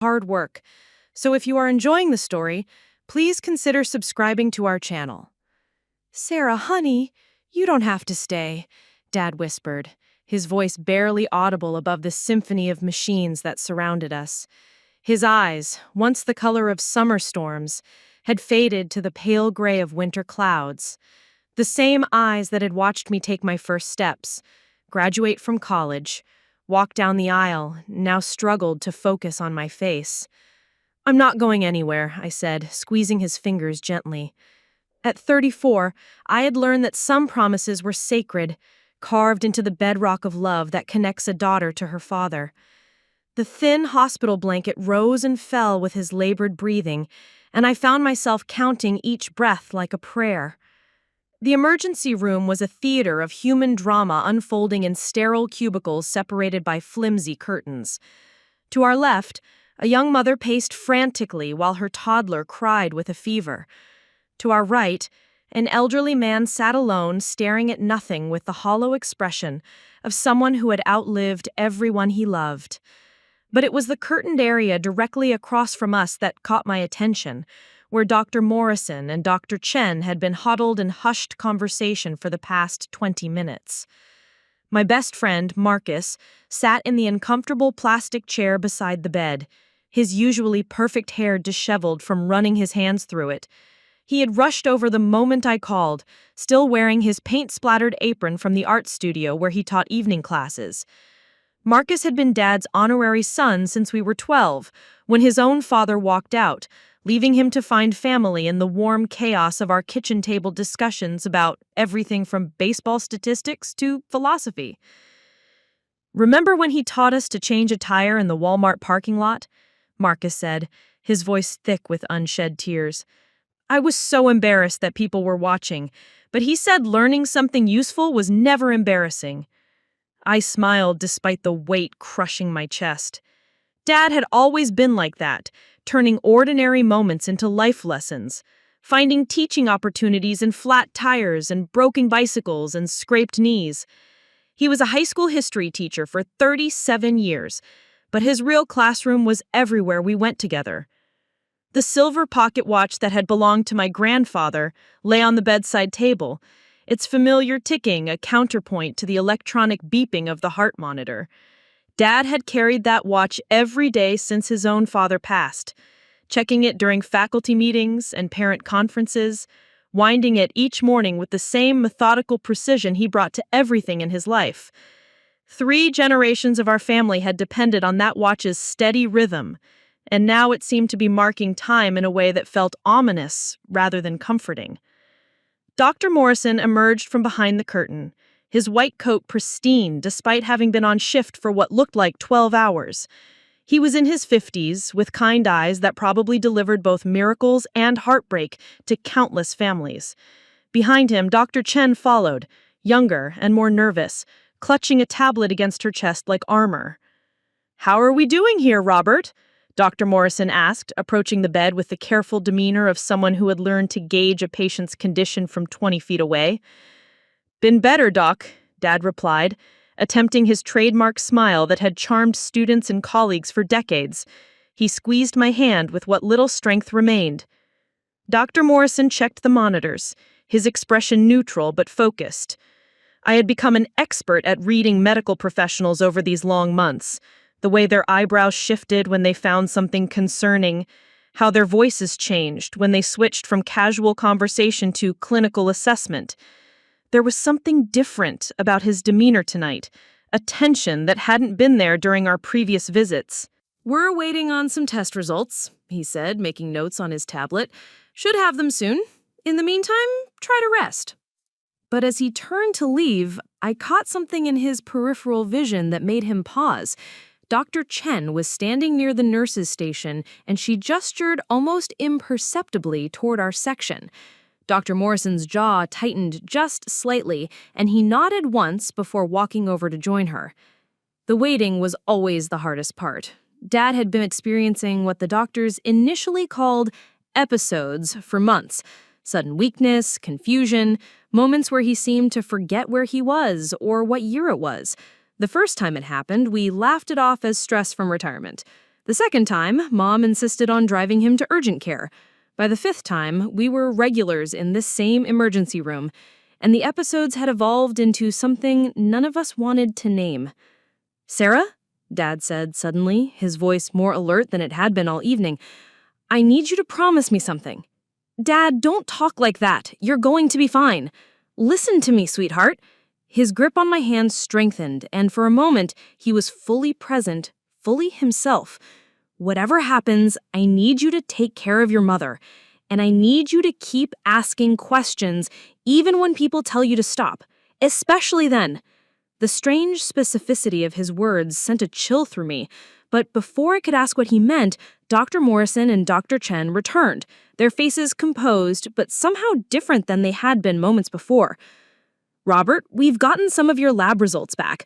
hard work. So if you are enjoying the story, please consider subscribing to our channel. Sarah, honey, you don't have to stay, Dad whispered, his voice barely audible above the symphony of machines that surrounded us. His eyes, once the color of summer storms, had faded to the pale gray of winter clouds. The same eyes that had watched me take my first steps, graduate from college, walk down the aisle, now struggled to focus on my face. "I'm not going anywhere," I said, squeezing his fingers gently. At 34, I had learned that some promises were sacred, carved into the bedrock of love that connects a daughter to her father. The thin hospital blanket rose and fell with his labored breathing, and I found myself counting each breath like a prayer. The emergency room was a theater of human drama unfolding in sterile cubicles separated by flimsy curtains. To our left, a young mother paced frantically while her toddler cried with a fever. To our right, an elderly man sat alone, staring at nothing with the hollow expression of someone who had outlived everyone he loved. But it was the curtained area directly across from us that caught my attention, where Dr. Morrison and Dr. Chen had been huddled in hushed conversation for the past 20 minutes. My best friend, Marcus, sat in the uncomfortable plastic chair beside the bed, his usually perfect hair disheveled from running his hands through it. He had rushed over the moment I called, still wearing his paint-splattered apron from the art studio where he taught evening classes. Marcus had been Dad's honorary son since we were 12, when his own father walked out, leaving him to find family in the warm chaos of our kitchen table discussions about everything from baseball statistics to philosophy. "Remember when he taught us to change a tire in the Walmart parking lot?" Marcus said, his voice thick with unshed tears. "I was so embarrassed that people were watching, but he said learning something useful was never embarrassing." I smiled despite the weight crushing my chest. Dad had always been like that, turning ordinary moments into life lessons, finding teaching opportunities in flat tires and broken bicycles and scraped knees. He was a high school history teacher for 37 years, but his real classroom was everywhere we went together. The silver pocket watch that had belonged to my grandfather lay on the bedside table, its familiar ticking a counterpoint to the electronic beeping of the heart monitor. Dad had carried that watch every day since his own father passed, checking it during faculty meetings and parent conferences, winding it each morning with the same methodical precision he brought to everything in his life. 3 generations of our family had depended on that watch's steady rhythm, and now it seemed to be marking time in a way that felt ominous rather than comforting. Dr. Morrison emerged from behind the curtain, his white coat pristine despite having been on shift for what looked like 12 hours. He was in his 50s, with kind eyes that probably delivered both miracles and heartbreak to countless families. Behind him, Dr. Chen followed, younger and more nervous, clutching a tablet against her chest like armor. "How are we doing here, Robert?" Dr. Morrison asked, approaching the bed with the careful demeanor of someone who had learned to gauge a patient's condition from 20 feet away. "Been better, Doc," Dad replied, attempting his trademark smile that had charmed students and colleagues for decades. He squeezed my hand with what little strength remained. Dr. Morrison checked the monitors, his expression neutral but focused. I had become an expert at reading medical professionals over these long months, the way their eyebrows shifted when they found something concerning, how their voices changed when they switched from casual conversation to clinical assessment. There was something different about his demeanor tonight, a tension that hadn't been there during our previous visits. "We're waiting on some test results," he said, making notes on his tablet. "Should have them soon. In the meantime, try to rest." But as he turned to leave, I caught something in his peripheral vision that made him pause. Dr. Chen was standing near the nurse's station, and she gestured almost imperceptibly toward our section. Dr. Morrison's jaw tightened just slightly, and he nodded once before walking over to join her. The waiting was always the hardest part. Dad had been experiencing what the doctors initially called episodes for months. Sudden weakness, confusion, moments where he seemed to forget where he was or what year it was. The first time it happened, we laughed it off as stress from retirement. The second time, Mom insisted on driving him to urgent care. By the fifth time, we were regulars in this same emergency room, and the episodes had evolved into something none of us wanted to name. "Sarah?" Dad said suddenly, his voice more alert than it had been all evening. "I need you to promise me something." "Dad, don't talk like that. You're going to be fine. Listen to me, sweetheart." His grip on my hand strengthened, and for a moment, he was fully present, fully himself. "Whatever happens, I need you to take care of your mother, and I need you to keep asking questions, even when people tell you to stop, especially then." The strange specificity of his words sent a chill through me, but before I could ask what he meant, Dr. Morrison and Dr. Chen returned, their faces composed but somehow different than they had been moments before. "Robert, we've gotten some of your lab results back,"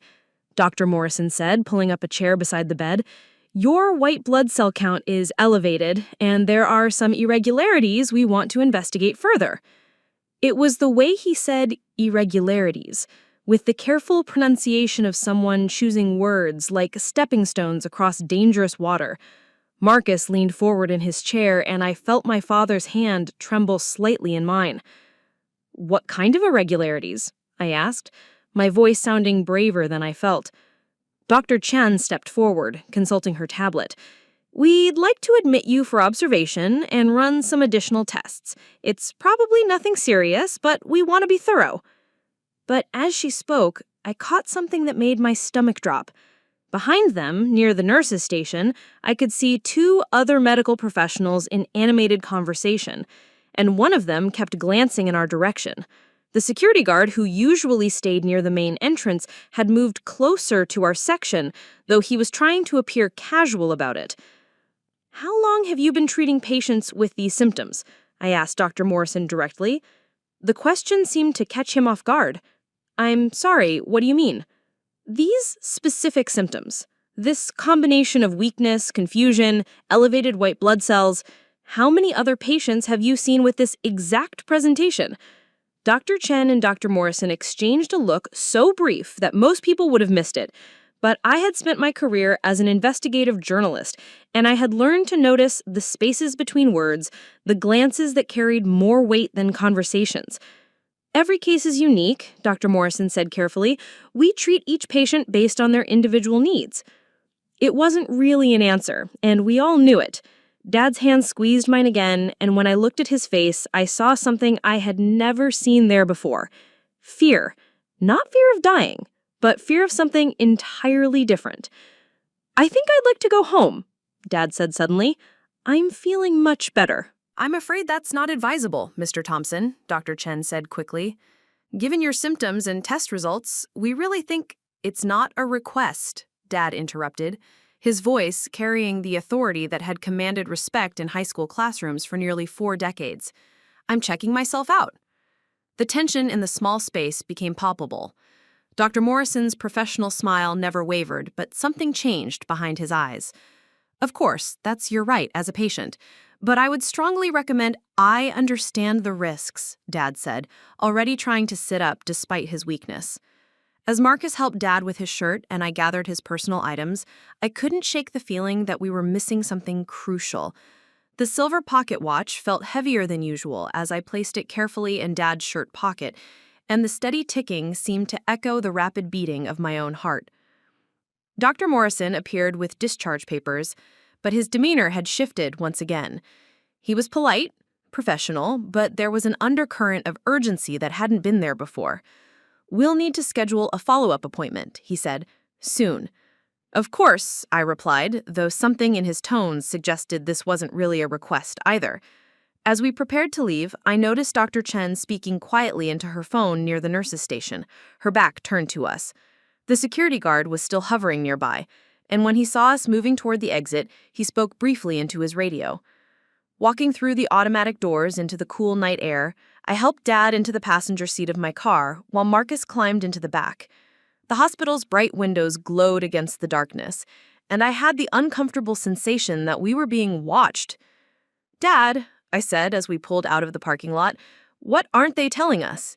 Dr. Morrison said, pulling up a chair beside the bed. "Your white blood cell count is elevated, and there are some irregularities we want to investigate further." It was the way he said irregularities, with the careful pronunciation of someone choosing words like stepping stones across dangerous water. Marcus leaned forward in his chair, and I felt my father's hand tremble slightly in mine. "What kind of irregularities?" I asked, my voice sounding braver than I felt. Dr. Chen stepped forward, consulting her tablet. "We'd like to admit you for observation and run some additional tests. It's probably nothing serious, but we want to be thorough." But as she spoke, I caught something that made my stomach drop. Behind them, near the nurse's station, I could see two other medical professionals in animated conversation, and one of them kept glancing in our direction. The security guard, who usually stayed near the main entrance, had moved closer to our section, though he was trying to appear casual about it. "How long have you been treating patients with these symptoms?" I asked Dr. Morrison directly. The question seemed to catch him off guard. "I'm sorry, what do you mean?" "These specific symptoms. This combination of weakness, confusion, elevated white blood cells. How many other patients have you seen with this exact presentation?" Dr. Chen and Dr. Morrison exchanged a look so brief that most people would have missed it. But I had spent my career as an investigative journalist, and I had learned to notice the spaces between words, the glances that carried more weight than conversations. "Every case is unique," Dr. Morrison said carefully. "We treat each patient based on their individual needs." It wasn't really an answer, and we all knew it. Dad's hand squeezed mine again, and when I looked at his face, I saw something I had never seen there before. Fear. Not fear of dying, but fear of something entirely different. "I think I'd like to go home," Dad said suddenly. "I'm feeling much better." "I'm afraid that's not advisable, Mr. Thompson," Dr. Chen said quickly. "Given your symptoms and test results, we really think—" "It's not a request," Dad interrupted, his voice carrying the authority that had commanded respect in high school classrooms for nearly 4 decades. "I'm checking myself out." The tension in the small space became palpable. Dr. Morrison's professional smile never wavered, but something changed behind his eyes. "Of course, that's your right as a patient. But I would strongly recommend—" "I understand the risks," Dad said, already trying to sit up despite his weakness. As Marcus helped Dad with his shirt and I gathered his personal items, I couldn't shake the feeling that we were missing something crucial. The silver pocket watch felt heavier than usual as I placed it carefully in Dad's shirt pocket, and the steady ticking seemed to echo the rapid beating of my own heart. Dr. Morrison appeared with discharge papers, but his demeanor had shifted once again. He was polite, professional, but there was an undercurrent of urgency that hadn't been there before. "We'll need to schedule a follow-up appointment," he said, "soon." "Of course," I replied, though something in his tones suggested this wasn't really a request either. As we prepared to leave, I noticed Dr. Chen speaking quietly into her phone near the nurse's station, her back turned to us. The security guard was still hovering nearby, and when he saw us moving toward the exit, he spoke briefly into his radio. Walking through the automatic doors into the cool night air, I helped Dad into the passenger seat of my car while Marcus climbed into the back. The hospital's bright windows glowed against the darkness, and I had the uncomfortable sensation that we were being watched. "Dad," I said as we pulled out of the parking lot, "what aren't they telling us?"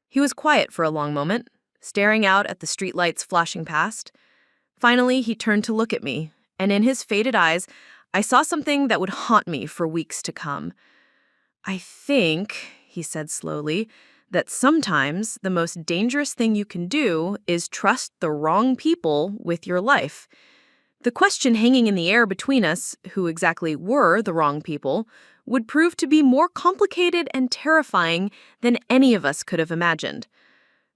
He was quiet for a long moment, staring out at the streetlights flashing past. Finally, he turned to look at me, and in his faded eyes, I saw something that would haunt me for weeks to come. I think, he said slowly, that sometimes the most dangerous thing you can do is trust the wrong people with your life. The question hanging in the air between us, who exactly were the wrong people, would prove to be more complicated and terrifying than any of us could have imagined.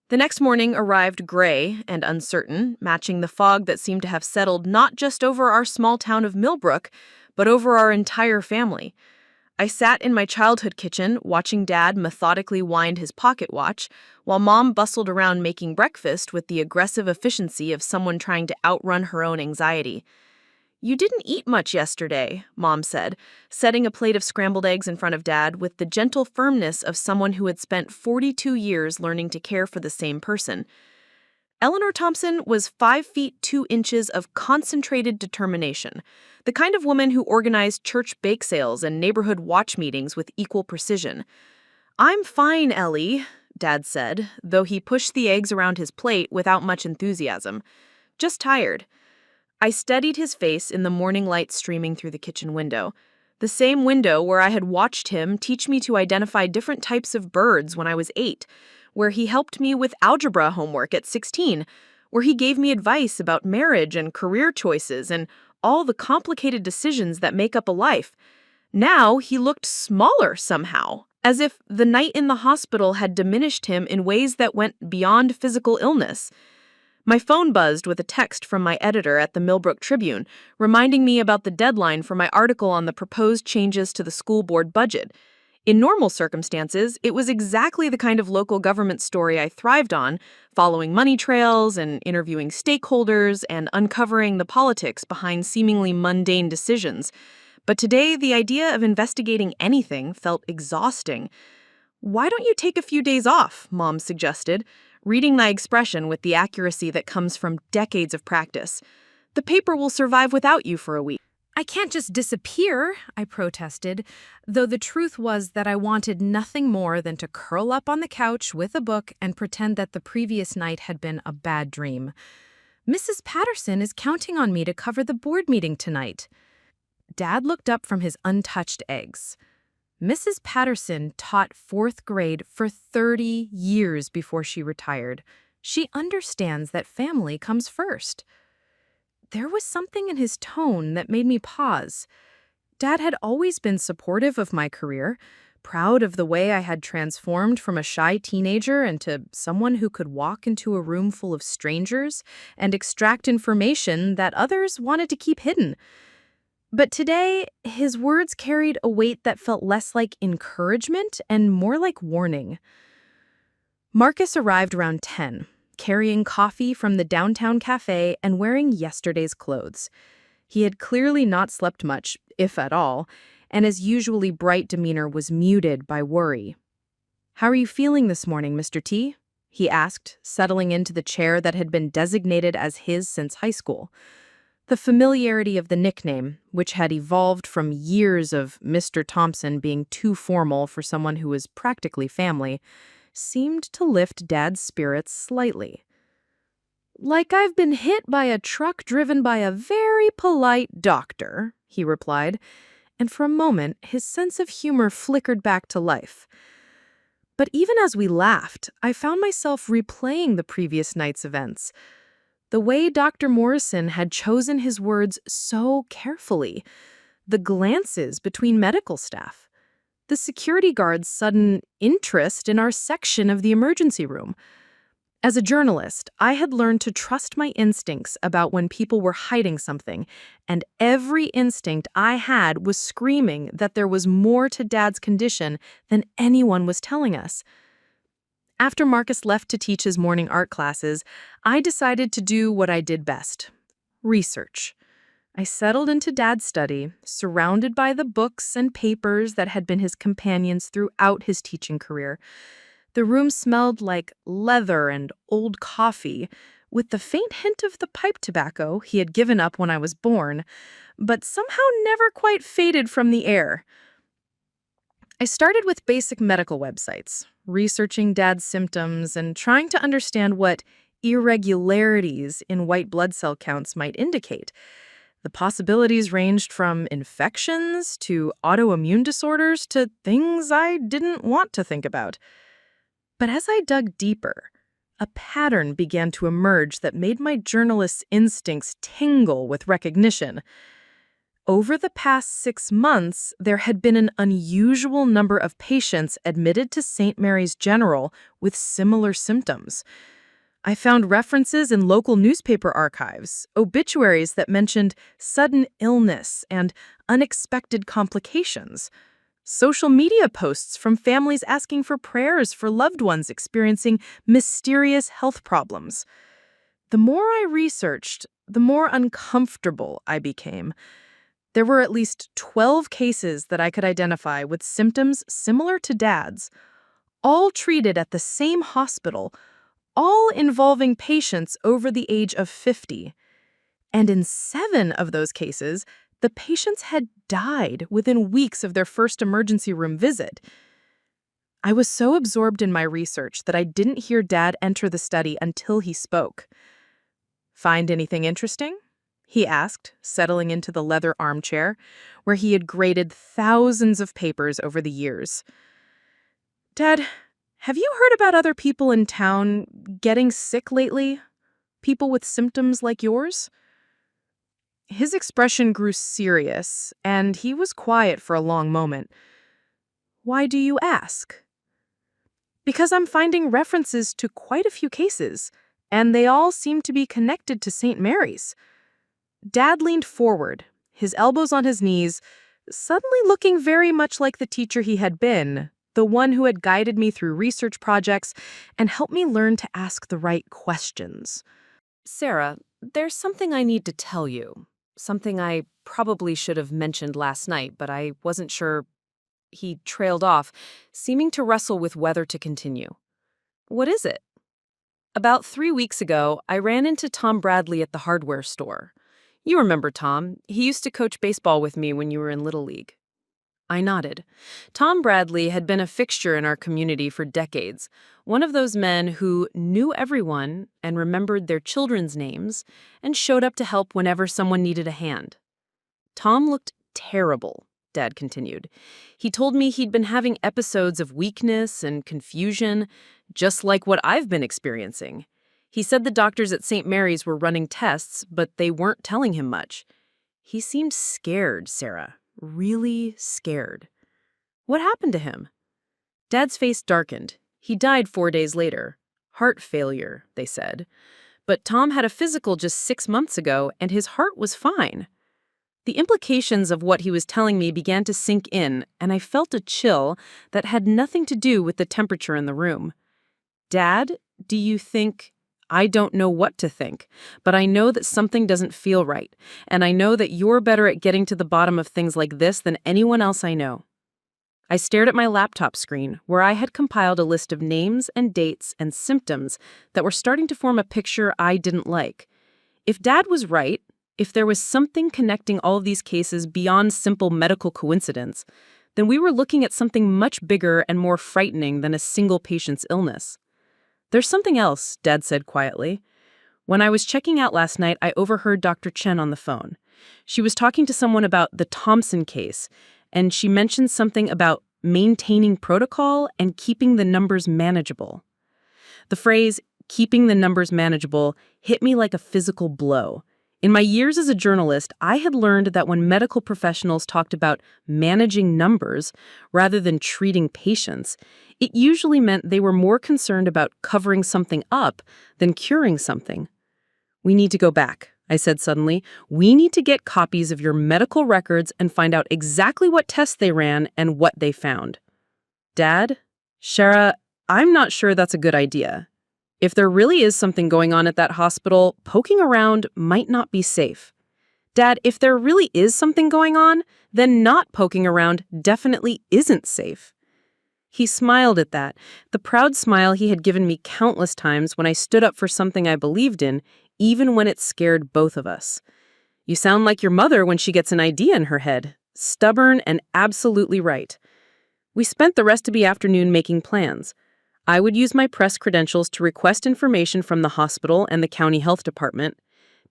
The next morning arrived gray and uncertain, matching the fog that seemed to have settled not just over our small town of Millbrook, but over our entire family. I sat in my childhood kitchen watching Dad methodically wind his pocket watch, while Mom bustled around making breakfast with the aggressive efficiency of someone trying to outrun her own anxiety. "You didn't eat much yesterday," Mom said, setting a plate of scrambled eggs in front of Dad with the gentle firmness of someone who had spent 42 years learning to care for the same person. Eleanor Thompson was 5 feet 2 inches of concentrated determination, the kind of woman who organized church bake sales and neighborhood watch meetings with equal precision. "I'm fine, Ellie," Dad said, though he pushed the eggs around his plate without much enthusiasm. "Just tired." I studied his face in the morning light streaming through the kitchen window, the same window where I had watched him teach me to identify different types of birds when I was 8, where he helped me with algebra homework at 16, where he gave me advice about marriage and career choices and all the complicated decisions that make up a life. Now he looked smaller somehow, as if the night in the hospital had diminished him in ways that went beyond physical illness. My phone buzzed with a text from my editor at the Millbrook Tribune, reminding me about the deadline for my article on the proposed changes to the school board budget. In normal circumstances, it was exactly the kind of local government story I thrived on, following money trails and interviewing stakeholders and uncovering the politics behind seemingly mundane decisions. But today, the idea of investigating anything felt exhausting. "Why don't you take a few days off?" Mom suggested, reading my expression with the accuracy that comes from decades of practice. "The paper will survive without you for a week." "I can't just disappear," I protested, though the truth was that I wanted nothing more than to curl up on the couch with a book and pretend that the previous night had been a bad dream. "Mrs. Patterson is counting on me to cover the board meeting tonight." Dad looked up from his untouched eggs. Mrs. Patterson taught 4th grade for 30 years before she retired. She understands that family comes first. There was something in his tone that made me pause. Dad had always been supportive of my career, proud of the way I had transformed from a shy teenager into someone who could walk into a room full of strangers and extract information that others wanted to keep hidden. But today, his words carried a weight that felt less like encouragement and more like warning. Marcus arrived around 10, carrying coffee from the downtown cafe and wearing yesterday's clothes. He had clearly not slept much, if at all, and his usually bright demeanor was muted by worry. "How are you feeling this morning, Mr. T?" he asked, settling into the chair that had been designated as his since high school. The familiarity of the nickname, which had evolved from years of Mr. Thompson being too formal for someone who was practically family, seemed to lift Dad's spirits slightly. "Like I've been hit by a truck driven by a very polite doctor," he replied, and for a moment his sense of humor flickered back to life. But even as we laughed, I found myself replaying the previous night's events. The way Dr. Morrison had chosen his words so carefully, the glances between medical staff, the security guard's sudden interest in our section of the emergency room. As a journalist, I had learned to trust my instincts about when people were hiding something, and every instinct I had was screaming that there was more to Dad's condition than anyone was telling us. After Marcus left to teach his morning art classes, I decided to do what I did best: research. I settled into Dad's study, surrounded by the books and papers that had been his companions throughout his teaching career. The room smelled like leather and old coffee, with the faint hint of the pipe tobacco he had given up when I was born, but somehow never quite faded from the air. I started with basic medical websites, researching Dad's symptoms and trying to understand what irregularities in white blood cell counts might indicate. The possibilities ranged from infections to autoimmune disorders to things I didn't want to think about. But as I dug deeper, a pattern began to emerge that made my journalist's instincts tingle with recognition. Over the past 6 months, there had been an unusual number of patients admitted to St. Mary's General with similar symptoms. I found references in local newspaper archives, obituaries that mentioned sudden illness and unexpected complications, social media posts from families asking for prayers for loved ones experiencing mysterious health problems. The more I researched, the more uncomfortable I became. There were at least 12 cases that I could identify with symptoms similar to Dad's, all treated at the same hospital, all involving patients over the age of 50. And in 7 of those cases, the patients had died within weeks of their first emergency room visit. I was so absorbed in my research that I didn't hear Dad enter the study until he spoke. "Find anything interesting?" he asked, settling into the leather armchair, where he had graded thousands of papers over the years. "Dad, have you heard about other people in town getting sick lately? People with symptoms like yours?" His expression grew serious, and he was quiet for a long moment. "Why do you ask?" "Because I'm finding references to quite a few cases, and they all seem to be connected to St. Mary's." Dad leaned forward, his elbows on his knees, suddenly looking very much like the teacher he had been, the one who had guided me through research projects and helped me learn to ask the right questions. Sarah, there's something I need to tell you. Something I probably should have mentioned last night, but I wasn't sure. He trailed off, seeming to wrestle with whether to continue. "What is it?" "About 3 weeks ago, I ran into Tom Bradley at the hardware store. You remember Tom. He used to coach baseball with me when you were in Little League." I nodded. Tom Bradley had been a fixture in our community for decades, one of those men who knew everyone and remembered their children's names and showed up to help whenever someone needed a hand. "Tom looked terrible," Dad continued. "He told me he'd been having episodes of weakness and confusion, just like what I've been experiencing. He said the doctors at St. Mary's were running tests, but they weren't telling him much. He seemed scared, Sarah. Really scared." "What happened to him?" Dad's face darkened. He died 4 days later. Heart failure, they said. But Tom had a physical just 6 months ago, and his heart was fine. The implications of what he was telling me began to sink in, and I felt a chill that had nothing to do with the temperature in the room. "Dad, do you think—" "I don't know what to think, but I know that something doesn't feel right, and I know that you're better at getting to the bottom of things like this than anyone else I know." I stared at my laptop screen, where I had compiled a list of names and dates and symptoms that were starting to form a picture I didn't like. If Dad was right, if there was something connecting all of these cases beyond simple medical coincidence, then we were looking at something much bigger and more frightening than a single patient's illness. "There's something else," Dad said quietly. "When I was checking out last night, I overheard Dr. Chen on the phone. She was talking to someone about the Thompson case, and she mentioned something about maintaining protocol and keeping the numbers manageable." The phrase, "keeping the numbers manageable," hit me like a physical blow. In my years as a journalist, I had learned that when medical professionals talked about managing numbers rather than treating patients, it usually meant they were more concerned about covering something up than curing something. "We need to go back," I said suddenly. "We need to get copies of your medical records and find out exactly what tests they ran and what they found." "Dad, Shara, I'm not sure that's a good idea. If there really is something going on at that hospital, poking around might not be safe." "Dad, if there really is something going on, then not poking around definitely isn't safe." He smiled at that, the proud smile he had given me countless times when I stood up for something I believed in, even when it scared both of us. "You sound like your mother when she gets an idea in her head. Stubborn and absolutely right." We spent the rest of the afternoon making plans. I would use my press credentials to request information from the hospital and the county health department.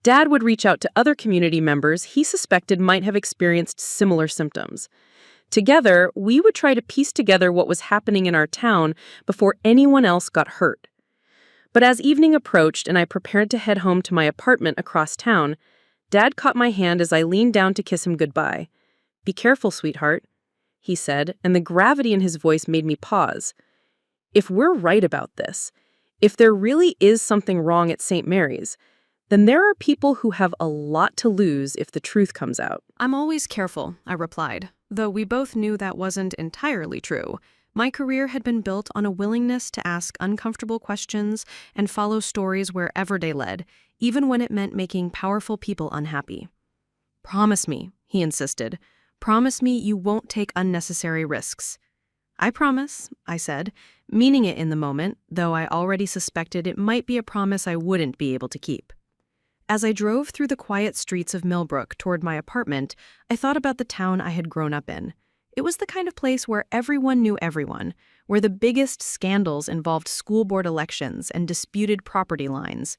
Dad would reach out to other community members he suspected might have experienced similar symptoms. Together, we would try to piece together what was happening in our town before anyone else got hurt. But as evening approached and I prepared to head home to my apartment across town, Dad caught my hand as I leaned down to kiss him goodbye. "Be careful, sweetheart," he said, and the gravity in his voice made me pause. If we're right about this, if there really is something wrong at St. Mary's, then there are people who have a lot to lose if the truth comes out. "I'm always careful," I replied, though we both knew that wasn't entirely true. My career had been built on a willingness to ask uncomfortable questions and follow stories wherever they led, even when it meant making powerful people unhappy. "Promise me," he insisted. "Promise me you won't take unnecessary risks." "I promise," I said, meaning it in the moment, though I already suspected it might be a promise I wouldn't be able to keep. As I drove through the quiet streets of Millbrook toward my apartment, I thought about the town I had grown up in. It was the kind of place where everyone knew everyone, where the biggest scandals involved school board elections and disputed property lines.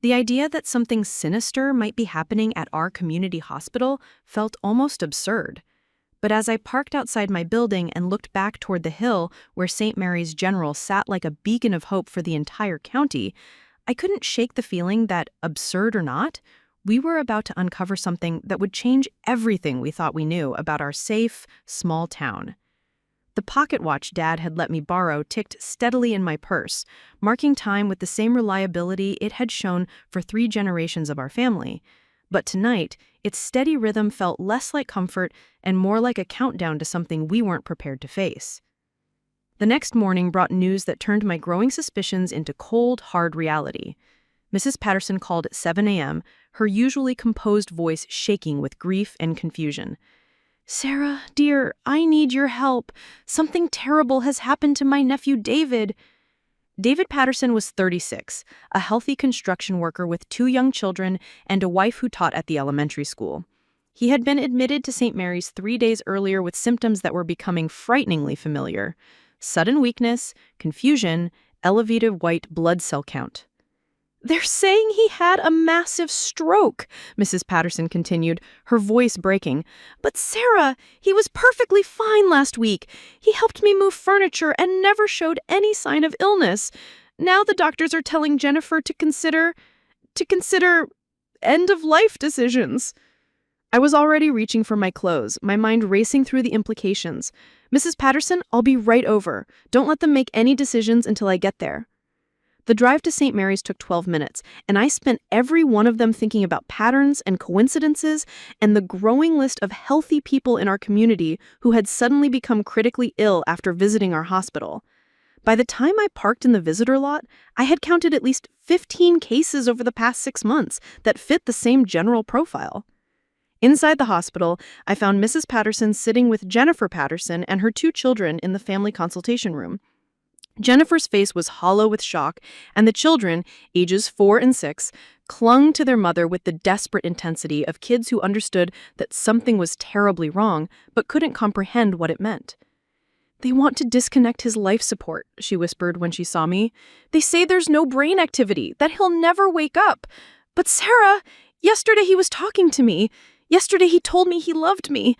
The idea that something sinister might be happening at our community hospital felt almost absurd. But as I parked outside my building and looked back toward the hill where St. Mary's General sat like a beacon of hope for the entire county, I couldn't shake the feeling that, absurd or not, we were about to uncover something that would change everything we thought we knew about our safe, small town. The pocket watch Dad had let me borrow ticked steadily in my purse, marking time with the same reliability it had shown for 3 generations of our family. But tonight, its steady rhythm felt less like comfort and more like a countdown to something we weren't prepared to face. The next morning brought news that turned my growing suspicions into cold, hard reality. Mrs. Patterson called at 7 a.m., her usually composed voice shaking with grief and confusion. "Sarah, dear, I need your help. Something terrible has happened to my nephew David." David Patterson was 36, a healthy construction worker with 2 young children and a wife who taught at the elementary school. He had been admitted to St. Mary's 3 days earlier with symptoms that were becoming frighteningly familiar: sudden weakness, confusion, elevated white blood cell count. "They're saying he had a massive stroke," Mrs. Patterson continued, her voice breaking. "But Sarah, he was perfectly fine last week. He helped me move furniture and never showed any sign of illness. Now the doctors are telling Jennifer to consider end-of-life decisions." I was already reaching for my clothes, my mind racing through the implications. "Mrs. Patterson, I'll be right over. Don't let them make any decisions until I get there." The drive to St. Mary's took 12 minutes, and I spent every one of them thinking about patterns and coincidences and the growing list of healthy people in our community who had suddenly become critically ill after visiting our hospital. By the time I parked in the visitor lot, I had counted at least 15 cases over the past 6 months that fit the same general profile. Inside the hospital, I found Mrs. Patterson sitting with Jennifer Patterson and her 2 children in the family consultation room. Jennifer's face was hollow with shock, and the children, ages 4 and 6, clung to their mother with the desperate intensity of kids who understood that something was terribly wrong but couldn't comprehend what it meant. "They want to disconnect his life support," she whispered when she saw me. "They say there's no brain activity, that he'll never wake up. But Sarah, yesterday he was talking to me. Yesterday he told me he loved me."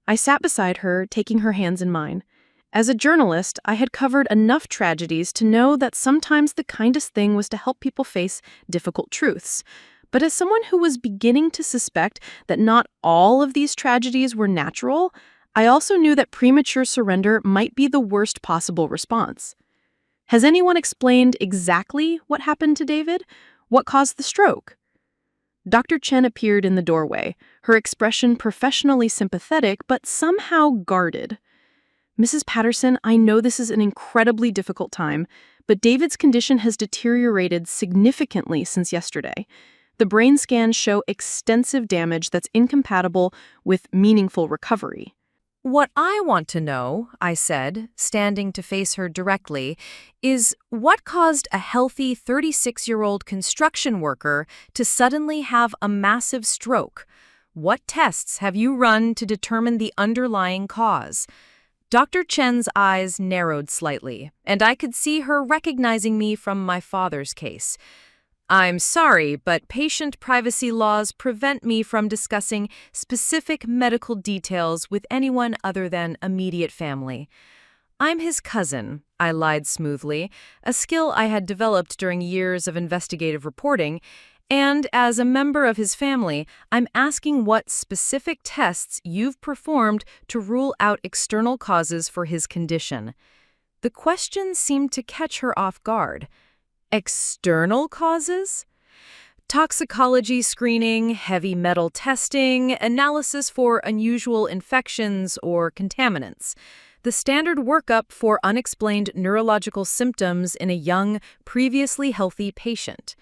I sat beside her, taking her hands in mine. As a journalist, I had covered enough tragedies to know that sometimes the kindest thing was to help people face difficult truths. But as someone who was beginning to suspect that not all of these tragedies were natural, I also knew that premature surrender might be the worst possible response. "Has anyone explained exactly what happened to David? What caused the stroke?" Dr. Chen appeared in the doorway, her expression professionally sympathetic but somehow guarded. "Mrs. Patterson, I know this is an incredibly difficult time, but David's condition has deteriorated significantly since yesterday. The brain scans show extensive damage that's incompatible with meaningful recovery." What I want to know, I said, standing to face her directly, is what caused a healthy 36-year-old construction worker to suddenly have a massive stroke? What tests have you run to determine the underlying cause? Dr. Chen's eyes narrowed slightly, and I could see her recognizing me from my father's case. I'm sorry, but patient privacy laws prevent me from discussing specific medical details with anyone other than immediate family. I'm his cousin, I lied smoothly, a skill I had developed during years of investigative reporting, and as a member of his family, I'm asking what specific tests you've performed to rule out external causes for his condition. The question seemed to catch her off guard. External causes? Toxicology screening, heavy metal testing, analysis for unusual infections or contaminants. The standard workup for unexplained neurological symptoms in a young, previously healthy patient.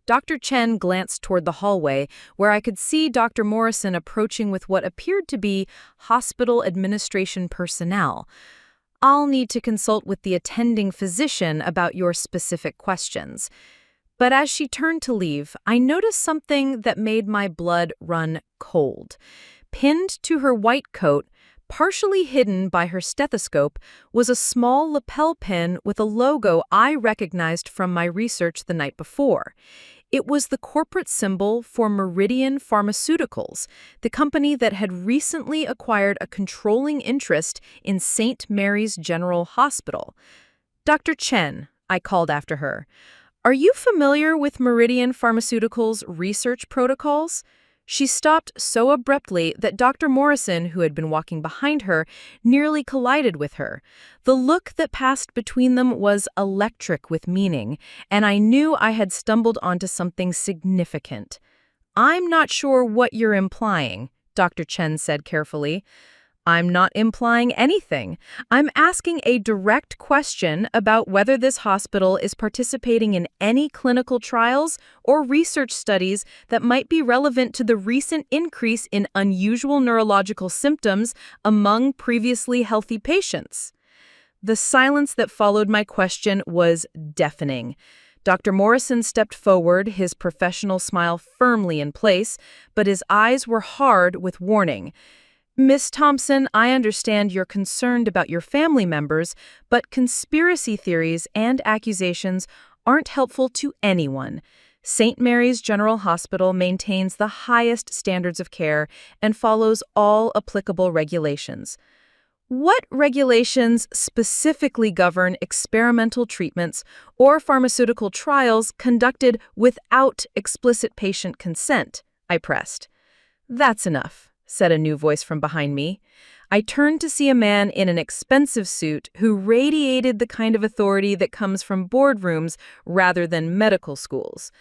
Dr. Chen glanced toward the hallway, where I could see Dr. Morrison approaching with what appeared to be hospital administration personnel. I'll need to consult with the attending physician about your specific questions. But as she turned to leave, I noticed something that made my blood run cold. Pinned to her white coat, partially hidden by her stethoscope, was a small lapel pin with a logo I recognized from my research the night before. It was the corporate symbol for Meridian Pharmaceuticals, the company that had recently acquired a controlling interest in St. Mary's General Hospital. Dr. Chen, I called after her, are you familiar with Meridian Pharmaceuticals' research protocols? She stopped so abruptly that Dr. Morrison, who had been walking behind her, nearly collided with her. The look that passed between them was electric with meaning, and I knew I had stumbled onto something significant. I'm not sure what you're implying, Dr. Chen said carefully. I'm not implying anything. I'm asking a direct question about whether this hospital is participating in any clinical trials or research studies that might be relevant to the recent increase in unusual neurological symptoms among previously healthy patients. The silence that followed my question was deafening. Dr. Morrison stepped forward, his professional smile firmly in place, but his eyes were hard with warning. Miss Thompson, I understand you're concerned about your family members, but conspiracy theories and accusations aren't helpful to anyone. St. Mary's General Hospital maintains the highest standards of care and follows all applicable regulations. What regulations specifically govern experimental treatments or pharmaceutical trials conducted without explicit patient consent? I pressed. That's enough, said a new voice from behind me. I turned to see a man in an expensive suit who radiated the kind of authority that comes from boardrooms rather than medical schools.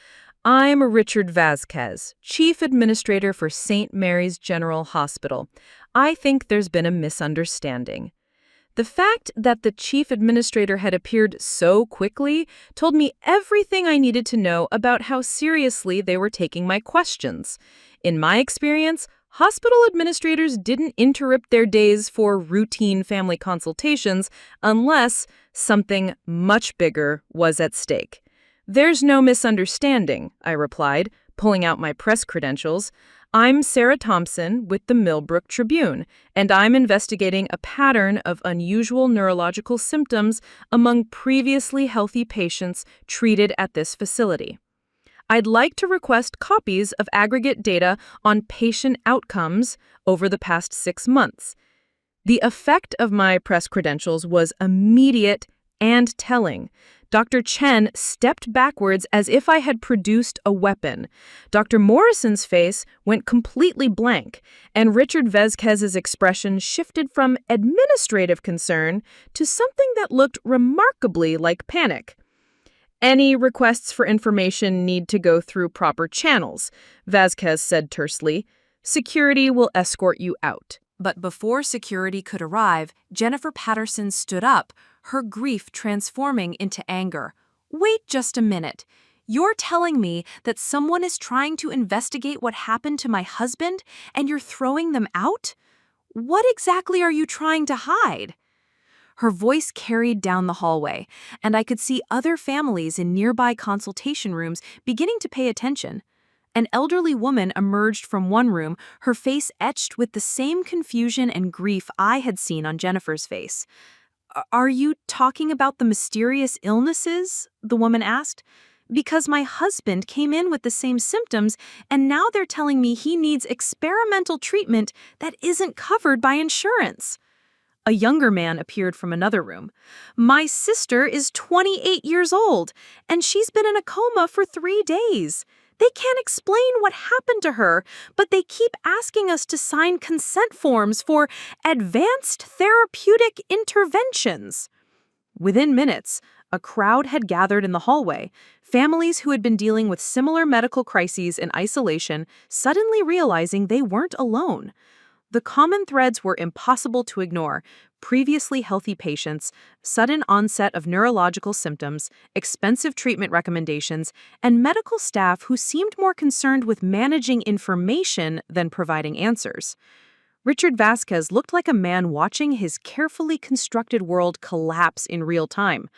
I'm Richard Vasquez, Chief Administrator for St. Mary's General Hospital. I think there's been a misunderstanding. The fact that the chief administrator had appeared so quickly told me everything I needed to know about how seriously they were taking my questions. In my experience, hospital administrators didn't interrupt their days for routine family consultations unless something much bigger was at stake. There's no misunderstanding, I replied, pulling out my press credentials. I'm Sarah Thompson with the Millbrook Tribune, and I'm investigating a pattern of unusual neurological symptoms among previously healthy patients treated at this facility. I'd like to request copies of aggregate data on patient outcomes over the past 6 months. The effect of my press credentials was immediate and telling. Dr. Chen stepped backwards as if I had produced a weapon. Dr. Morrison's face went completely blank, and Richard Vasquez's expression shifted from administrative concern to something that looked remarkably like panic. Any requests for information need to go through proper channels, Vasquez said tersely. Security will escort you out. But before security could arrive, Jennifer Patterson stood up, her grief transforming into anger. Wait just a minute. You're telling me that someone is trying to investigate what happened to my husband, and you're throwing them out? What exactly are you trying to hide? Her voice carried down the hallway, and I could see other families in nearby consultation rooms beginning to pay attention. An elderly woman emerged from one room, her face etched with the same confusion and grief I had seen on Jennifer's face. Are you talking about the mysterious illnesses? The woman asked. Because my husband came in with the same symptoms, and now they're telling me he needs experimental treatment that isn't covered by insurance. A younger man appeared from another room. My sister is 28 years old, and she's been in a coma for 3 days. They can't explain what happened to her, but they keep asking us to sign consent forms for advanced therapeutic interventions. Within minutes, a crowd had gathered in the hallway. Families who had been dealing with similar medical crises in isolation, suddenly realizing they weren't alone. The common threads were impossible to ignore: previously healthy patients, sudden onset of neurological symptoms, expensive treatment recommendations, and medical staff who seemed more concerned with managing information than providing answers. Richard Vasquez looked like a man watching his carefully constructed world collapse in real time.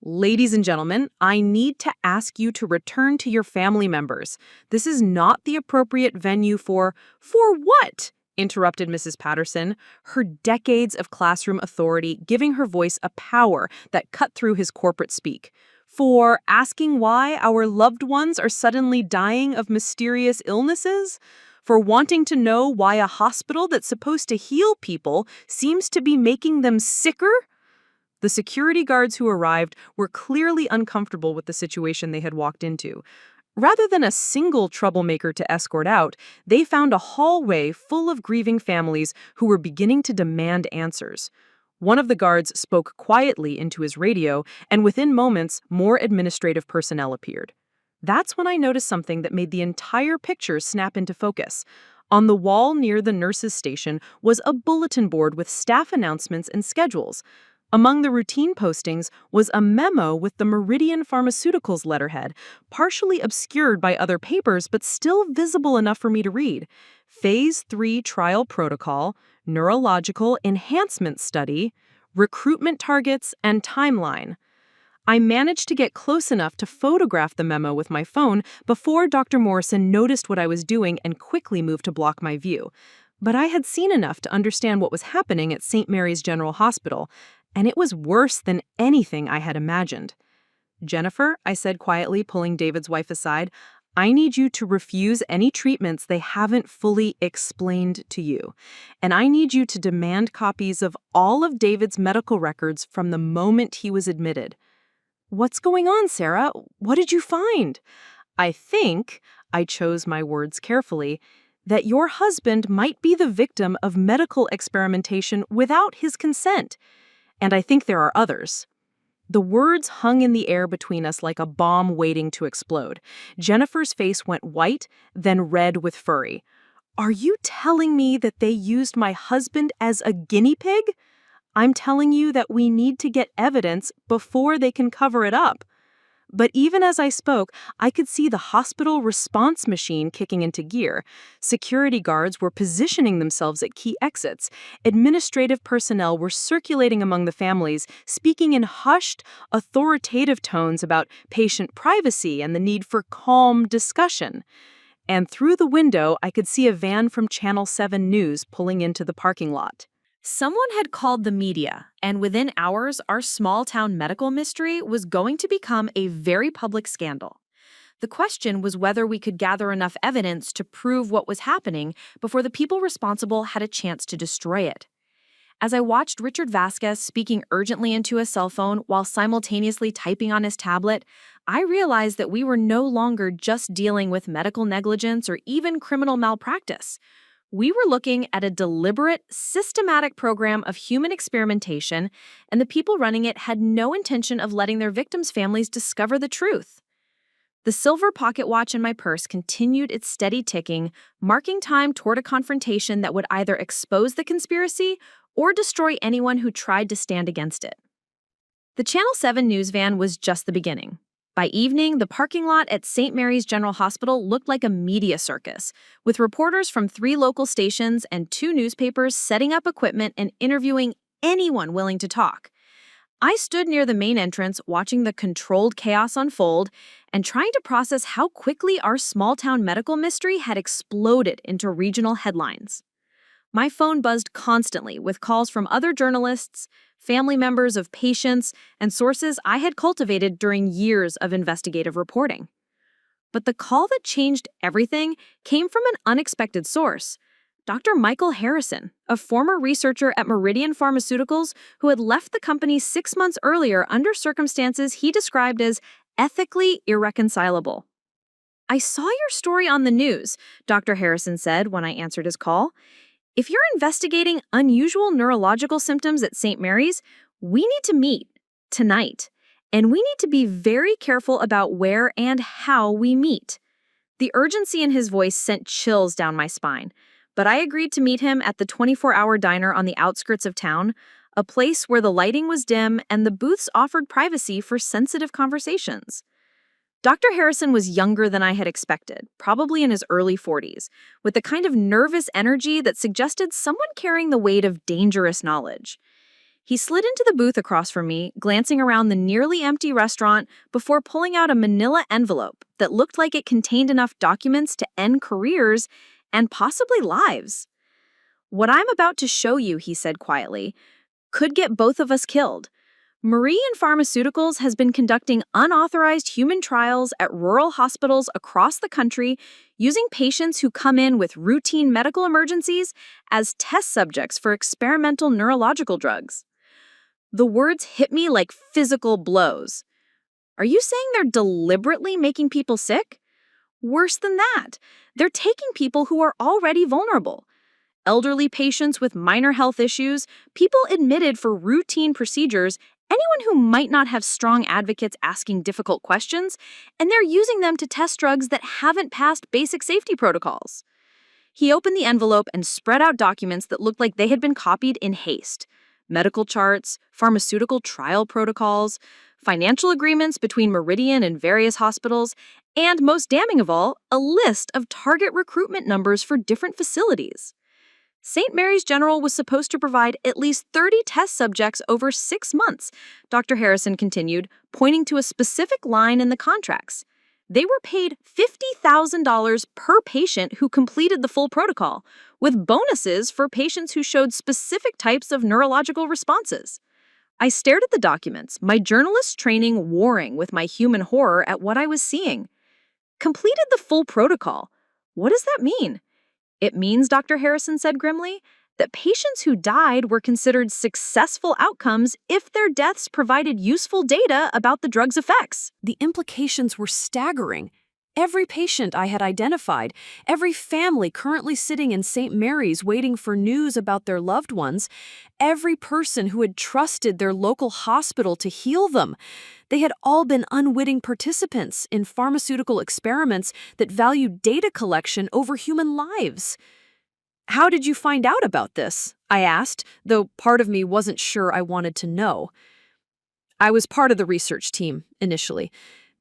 Ladies and gentlemen, I need to ask you to return to your family members. This is not the appropriate venue for what? Interrupted Mrs. Patterson, her decades of classroom authority giving her voice a power that cut through his corporate speak. For asking why our loved ones are suddenly dying of mysterious illnesses? For wanting to know why a hospital that's supposed to heal people seems to be making them sicker? The security guards who arrived were clearly uncomfortable with the situation they had walked into. Rather than a single troublemaker to escort out, they found a hallway full of grieving families who were beginning to demand answers. One of the guards spoke quietly into his radio, and within moments, more administrative personnel appeared. That's when I noticed something that made the entire picture snap into focus. On the wall near the nurses' station was a bulletin board with staff announcements and schedules. Among the routine postings was a memo with the Meridian Pharmaceuticals letterhead, partially obscured by other papers but still visible enough for me to read. Phase 3 trial protocol, neurological enhancement study, recruitment targets, and timeline. I managed to get close enough to photograph the memo with my phone before Dr. Morrison noticed what I was doing and quickly moved to block my view. But I had seen enough to understand what was happening at St. Mary's General Hospital, and it was worse than anything I had imagined. "Jennifer," I said quietly, pulling David's wife aside, "I need you to refuse any treatments they haven't fully explained to you. And I need you to demand copies of all of David's medical records from the moment he was admitted." "What's going on, Sarah? What did you find?" "I think," I chose my words carefully, "that your husband might be the victim of medical experimentation without his consent. And I think there are others." The words hung in the air between us like a bomb waiting to explode. Jennifer's face went white, then red with fury. "Are you telling me that they used my husband as a guinea pig?" "I'm telling you that we need to get evidence before they can cover it up." But even as I spoke, I could see the hospital response machine kicking into gear. Security guards were positioning themselves at key exits. Administrative personnel were circulating among the families, speaking in hushed, authoritative tones about patient privacy and the need for calm discussion. And through the window, I could see a van from Channel 7 News pulling into the parking lot. Someone had called the media, and within hours, our small-town medical mystery was going to become a very public scandal. The question was whether we could gather enough evidence to prove what was happening before the people responsible had a chance to destroy it. As I watched Richard Vasquez speaking urgently into a cell phone while simultaneously typing on his tablet, I realized that we were no longer just dealing with medical negligence or even criminal malpractice. We were looking at a deliberate, systematic program of human experimentation, and the people running it had no intention of letting their victims' families discover the truth. The silver pocket watch in my purse continued its steady ticking, marking time toward a confrontation that would either expose the conspiracy or destroy anyone who tried to stand against it. The Channel 7 news van was just the beginning. By evening, the parking lot at St. Mary's General Hospital looked like a media circus, with reporters from 3 local stations and 2 newspapers setting up equipment and interviewing anyone willing to talk. I stood near the main entrance watching the controlled chaos unfold and trying to process how quickly our small-town medical mystery had exploded into regional headlines. My phone buzzed constantly with calls from other journalists, family members of patients, and sources I had cultivated during years of investigative reporting. But the call that changed everything came from an unexpected source. Dr. Michael Harrison, a former researcher at Meridian Pharmaceuticals who had left the company 6 months earlier under circumstances he described as ethically irreconcilable. "I saw your story on the news," Dr. Harrison said when I answered his call. "If you're investigating unusual neurological symptoms at St. Mary's, we need to meet tonight. And we need to be very careful about where and how we meet." The urgency in his voice sent chills down my spine, but I agreed to meet him at the 24-hour diner on the outskirts of town, a place where the lighting was dim and the booths offered privacy for sensitive conversations. Dr. Harrison was younger than I had expected, probably in his early 40s, with the kind of nervous energy that suggested someone carrying the weight of dangerous knowledge. He slid into the booth across from me, glancing around the nearly empty restaurant before pulling out a manila envelope that looked like it contained enough documents to end careers and possibly lives. "What I'm about to show you," he said quietly, "could get both of us killed. Meridian Pharmaceuticals has been conducting unauthorized human trials at rural hospitals across the country using patients who come in with routine medical emergencies as test subjects for experimental neurological drugs." The words hit me like physical blows. "Are you saying they're deliberately making people sick?" "Worse than that, they're taking people who are already vulnerable. Elderly patients with minor health issues, people admitted for routine procedures, anyone who might not have strong advocates asking difficult questions, and they're using them to test drugs that haven't passed basic safety protocols." He opened the envelope and spread out documents that looked like they had been copied in haste. Medical charts, pharmaceutical trial protocols, financial agreements between Meridian and various hospitals, and most damning of all, a list of target recruitment numbers for different facilities. St. Mary's General was supposed to provide at least 30 test subjects over 6 months, Dr. Harrison continued, pointing to a specific line in the contracts. They were paid $50,000 per patient who completed the full protocol, with bonuses for patients who showed specific types of neurological responses. I stared at the documents, my journalist training warring with my human horror at what I was seeing. Completed the full protocol. What does that mean? "It means," Dr. Harrison said grimly, "that patients who died were considered successful outcomes if their deaths provided useful data about the drug's effects." The implications were staggering. Every patient I had identified, every family currently sitting in St. Mary's waiting for news about their loved ones, every person who had trusted their local hospital to heal them, they had all been unwitting participants in pharmaceutical experiments that valued data collection over human lives. "How did you find out about this?" I asked, though part of me wasn't sure I wanted to know. "I was part of the research team, initially.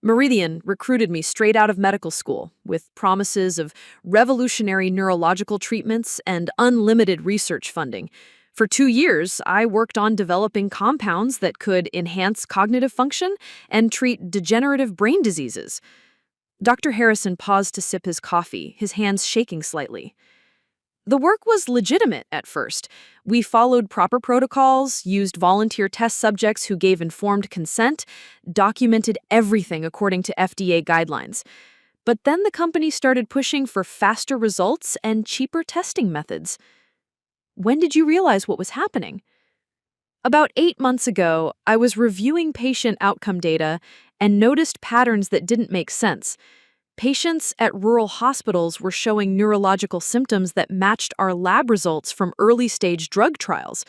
Meridian recruited me straight out of medical school with promises of revolutionary neurological treatments and unlimited research funding. For 2 years, I worked on developing compounds that could enhance cognitive function and treat degenerative brain diseases." Dr. Harrison paused to sip his coffee, his hands shaking slightly. "The work was legitimate at first. We followed proper protocols, used volunteer test subjects who gave informed consent, documented everything according to FDA guidelines. But then the company started pushing for faster results and cheaper testing methods." "When did you realize what was happening?" "About 8 months ago, I was reviewing patient outcome data and noticed patterns that didn't make sense. Patients at rural hospitals were showing neurological symptoms that matched our lab results from early-stage drug trials.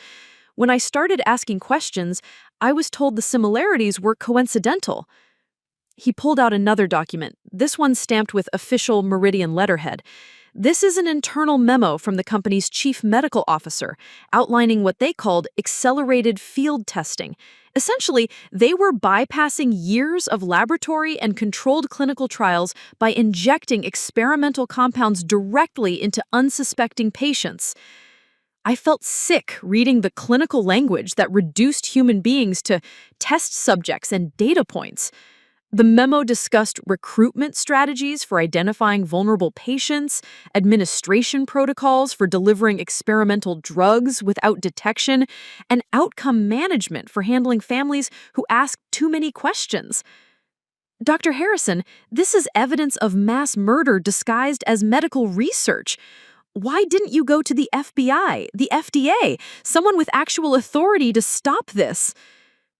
When I started asking questions, I was told the similarities were coincidental." He pulled out another document, this one stamped with official Meridian letterhead. "This is an internal memo from the company's chief medical officer, outlining what they called accelerated field testing. Essentially, they were bypassing years of laboratory and controlled clinical trials by injecting experimental compounds directly into unsuspecting patients." I felt sick reading the clinical language that reduced human beings to test subjects and data points. The memo discussed recruitment strategies for identifying vulnerable patients, administration protocols for delivering experimental drugs without detection, and outcome management for handling families who ask too many questions. Dr. Harrison, this is evidence of mass murder disguised as medical research. Why didn't you go to the FBI, the FDA, someone with actual authority to stop this?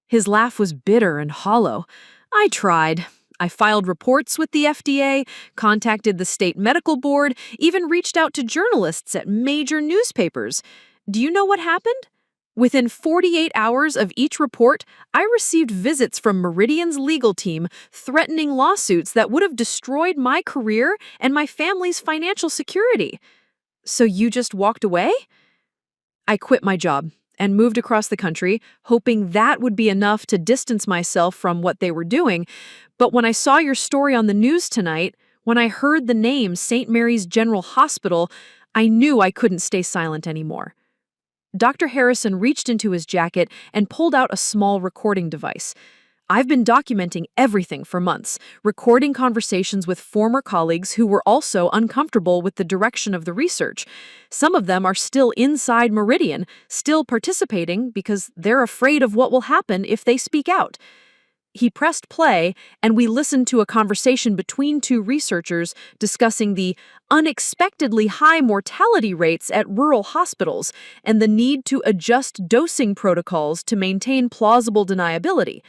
His laugh was bitter and hollow. I tried. I filed reports with the FDA, contacted the state medical board, even reached out to journalists at major newspapers. Do you know what happened? Within 48 hours of each report, I received visits from Meridian's legal team threatening lawsuits that would have destroyed my career and my family's financial security. So you just walked away? I quit my job and moved across the country, hoping that would be enough to distance myself from what they were doing. But when I saw your story on the news tonight, when I heard the name St. Mary's General Hospital, I knew I couldn't stay silent anymore. Dr. Harrison reached into his jacket and pulled out a small recording device. I've been documenting everything for months, recording conversations with former colleagues who were also uncomfortable with the direction of the research. Some of them are still inside Meridian, still participating because they're afraid of what will happen if they speak out. He pressed play, and we listened to a conversation between two researchers discussing the unexpectedly high mortality rates at rural hospitals and the need to adjust dosing protocols to maintain plausible deniability.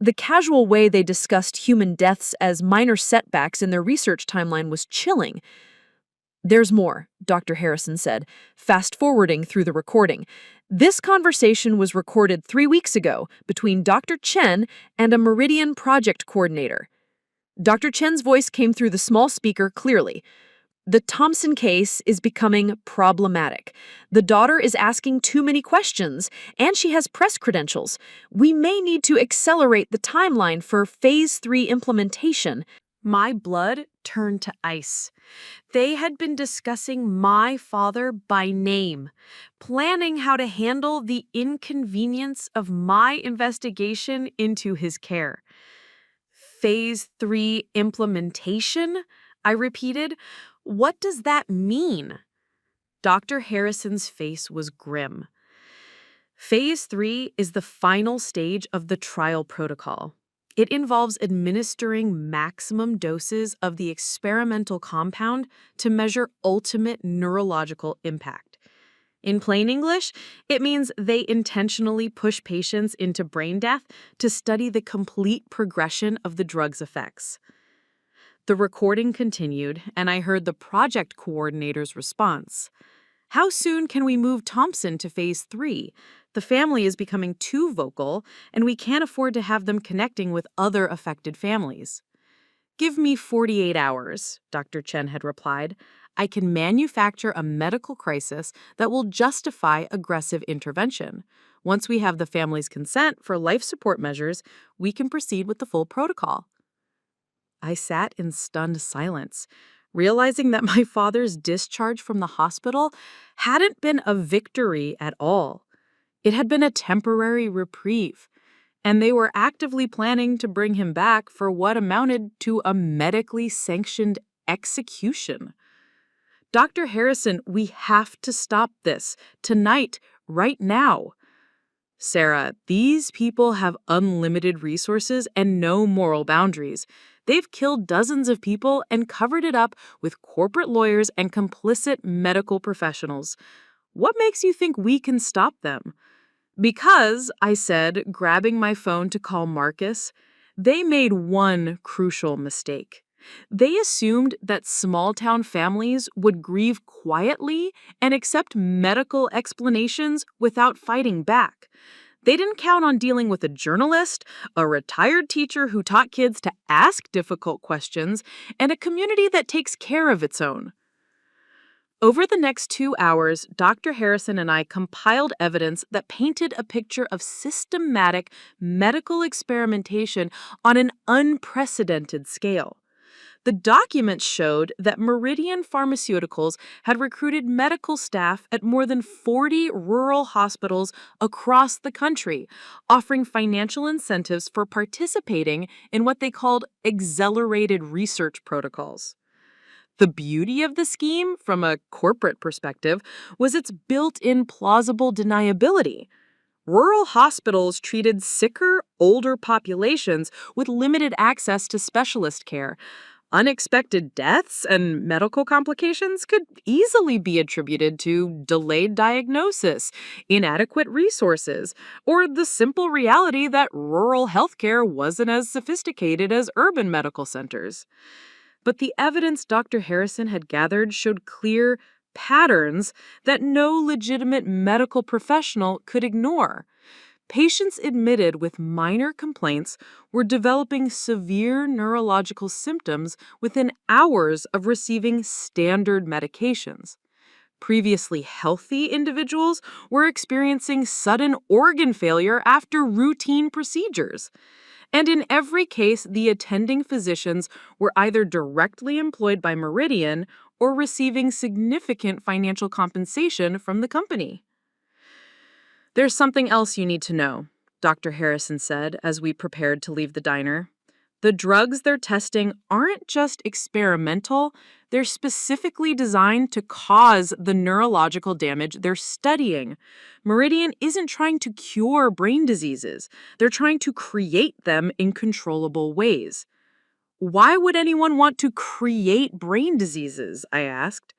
The casual way they discussed human deaths as minor setbacks in their research timeline was chilling. There's more, Dr. Harrison said, fast-forwarding through the recording. This conversation was recorded 3 weeks ago between Dr. Chen and a Meridian project coordinator. Dr. Chen's voice came through the small speaker clearly. The Thompson case is becoming problematic. The daughter is asking too many questions, and she has press credentials. We may need to accelerate the timeline for Phase 3 implementation. My blood turned to ice. They had been discussing my father by name, planning how to handle the inconvenience of my investigation into his care. Phase 3 implementation? I repeated. What does that mean? Dr. Harrison's face was grim. Phase 3 is the final stage of the trial protocol. It involves administering maximum doses of the experimental compound to measure ultimate neurological impact. In plain English, it means they intentionally push patients into brain death to study the complete progression of the drug's effects. The recording continued, and I heard the project coordinator's response. How soon can we move Thompson to Phase 3? The family is becoming too vocal, and we can't afford to have them connecting with other affected families. Give me 48 hours, Dr. Chen had replied. I can manufacture a medical crisis that will justify aggressive intervention. Once we have the family's consent for life support measures, we can proceed with the full protocol. I sat in stunned silence, realizing that my father's discharge from the hospital hadn't been a victory at all. It had been a temporary reprieve, and they were actively planning to bring him back for what amounted to a medically sanctioned execution. Dr. Harrison, we have to stop this, tonight, right now. Sarah, these people have unlimited resources and no moral boundaries. They've killed dozens of people and covered it up with corporate lawyers and complicit medical professionals. What makes you think we can stop them? Because, I said, grabbing my phone to call Marcus, they made one crucial mistake. They assumed that small-town families would grieve quietly and accept medical explanations without fighting back. They didn't count on dealing with a journalist, a retired teacher who taught kids to ask difficult questions, and a community that takes care of its own. Over the next 2 hours, Dr. Harrison and I compiled evidence that painted a picture of systematic medical experimentation on an unprecedented scale. The documents showed that Meridian Pharmaceuticals had recruited medical staff at more than 40 rural hospitals across the country, offering financial incentives for participating in what they called accelerated research protocols. The beauty of the scheme, from a corporate perspective, was its built-in plausible deniability. Rural hospitals treated sicker, older populations with limited access to specialist care. Unexpected deaths and medical complications could easily be attributed to delayed diagnosis, inadequate resources, or the simple reality that rural healthcare wasn't as sophisticated as urban medical centers. But the evidence Dr. Harrison had gathered showed clear patterns that no legitimate medical professional could ignore. Patients admitted with minor complaints were developing severe neurological symptoms within hours of receiving standard medications. Previously healthy individuals were experiencing sudden organ failure after routine procedures. And in every case, the attending physicians were either directly employed by Meridian or receiving significant financial compensation from the company. "There's something else you need to know," Dr. Harrison said as we prepared to leave the diner. "The drugs they're testing aren't just experimental, they're specifically designed to cause the neurological damage they're studying. Meridian isn't trying to cure brain diseases, they're trying to create them in controllable ways." "Why would anyone want to create brain diseases?" I asked.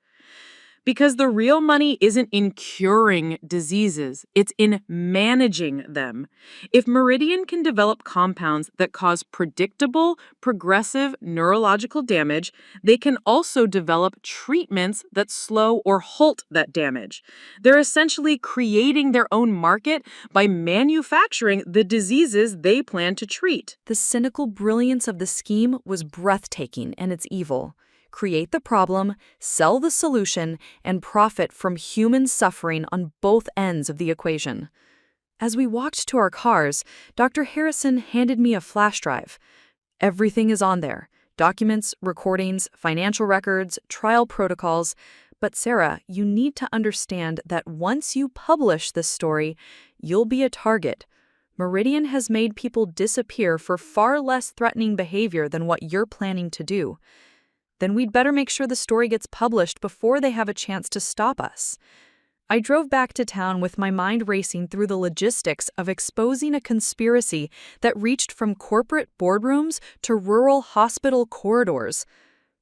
"Because the real money isn't in curing diseases, it's in managing them. If Meridian can develop compounds that cause predictable, progressive neurological damage, they can also develop treatments that slow or halt that damage. They're essentially creating their own market by manufacturing the diseases they plan to treat." The cynical brilliance of the scheme was breathtaking and its evil. Create the problem, sell the solution, and profit from human suffering on both ends of the equation. As we walked to our cars, Dr. Harrison handed me a flash drive. Everything is on there: documents, recordings, financial records, trial protocols. But Sarah, you need to understand that once you publish this story, you'll be a target. Meridian has made people disappear for far less threatening behavior than what you're planning to do. Then we'd better make sure the story gets published before they have a chance to stop us. I drove back to town with my mind racing through the logistics of exposing a conspiracy that reached from corporate boardrooms to rural hospital corridors.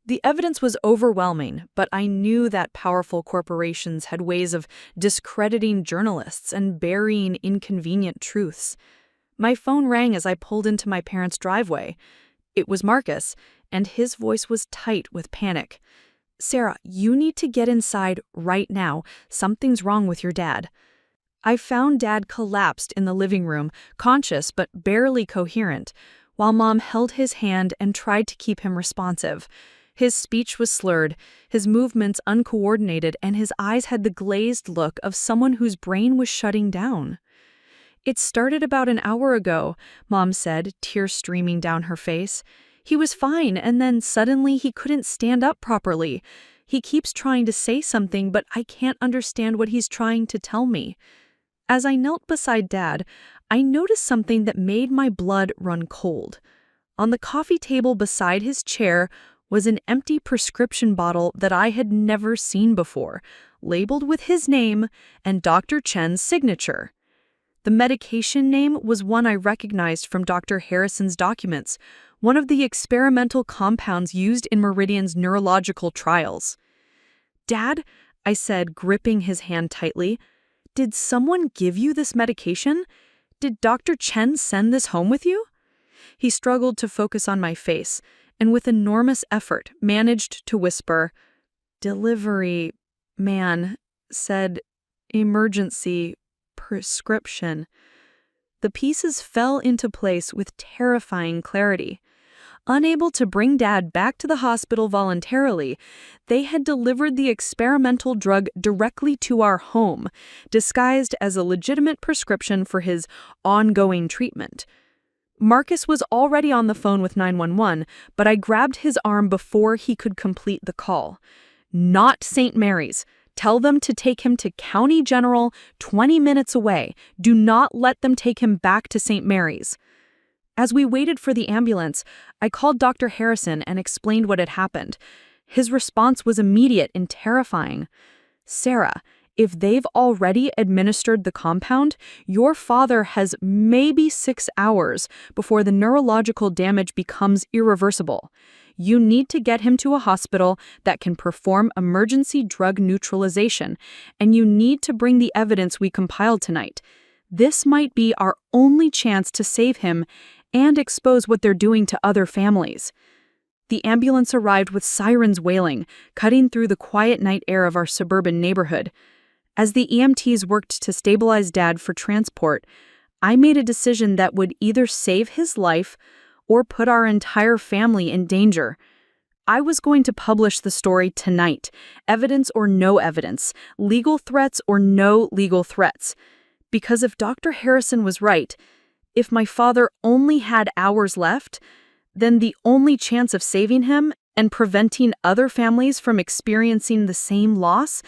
The evidence was overwhelming, but I knew that powerful corporations had ways of discrediting journalists and burying inconvenient truths. My phone rang as I pulled into my parents' driveway. It was Marcus, and his voice was tight with panic. "Sarah, you need to get inside right now. Something's wrong with your dad." I found Dad collapsed in the living room, conscious but barely coherent, while Mom held his hand and tried to keep him responsive. His speech was slurred, his movements uncoordinated, and his eyes had the glazed look of someone whose brain was shutting down. "It started about an hour ago," Mom said, tears streaming down her face. "He was fine, and then suddenly he couldn't stand up properly. He keeps trying to say something, but I can't understand what he's trying to tell me." As I knelt beside Dad, I noticed something that made my blood run cold. On the coffee table beside his chair was an empty prescription bottle that I had never seen before, labeled with his name and Dr. Chen's signature. The medication name was one I recognized from Dr. Harrison's documents, one of the experimental compounds used in Meridian's neurological trials. "Dad," I said, gripping his hand tightly, "did someone give you this medication? Did Dr. Chen send this home with you?" He struggled to focus on my face, and with enormous effort managed to whisper, "Delivery man said emergency prescription." The pieces fell into place with terrifying clarity. Unable to bring Dad back to the hospital voluntarily, they had delivered the experimental drug directly to our home, disguised as a legitimate prescription for his ongoing treatment. Marcus was already on the phone with 911, but I grabbed his arm before he could complete the call. Not St. Mary's. Tell them to take him to County General, 20 minutes away. Do not let them take him back to St. Mary's. As we waited for the ambulance, I called Dr. Harrison and explained what had happened. His response was immediate and terrifying. Sarah, if they've already administered the compound, your father has maybe 6 hours before the neurological damage becomes irreversible. You need to get him to a hospital that can perform emergency drug neutralization, and you need to bring the evidence we compiled tonight. This might be our only chance to save him and expose what they're doing to other families. The ambulance arrived with sirens wailing, cutting through the quiet night air of our suburban neighborhood. As the EMTs worked to stabilize Dad for transport, I made a decision that would either save his life or put our entire family in danger. I was going to publish the story tonight, evidence or no evidence, legal threats or no legal threats. Because if Dr. Harrison was right, if my father only had hours left, then the only chance of saving him and preventing other families from experiencing the same loss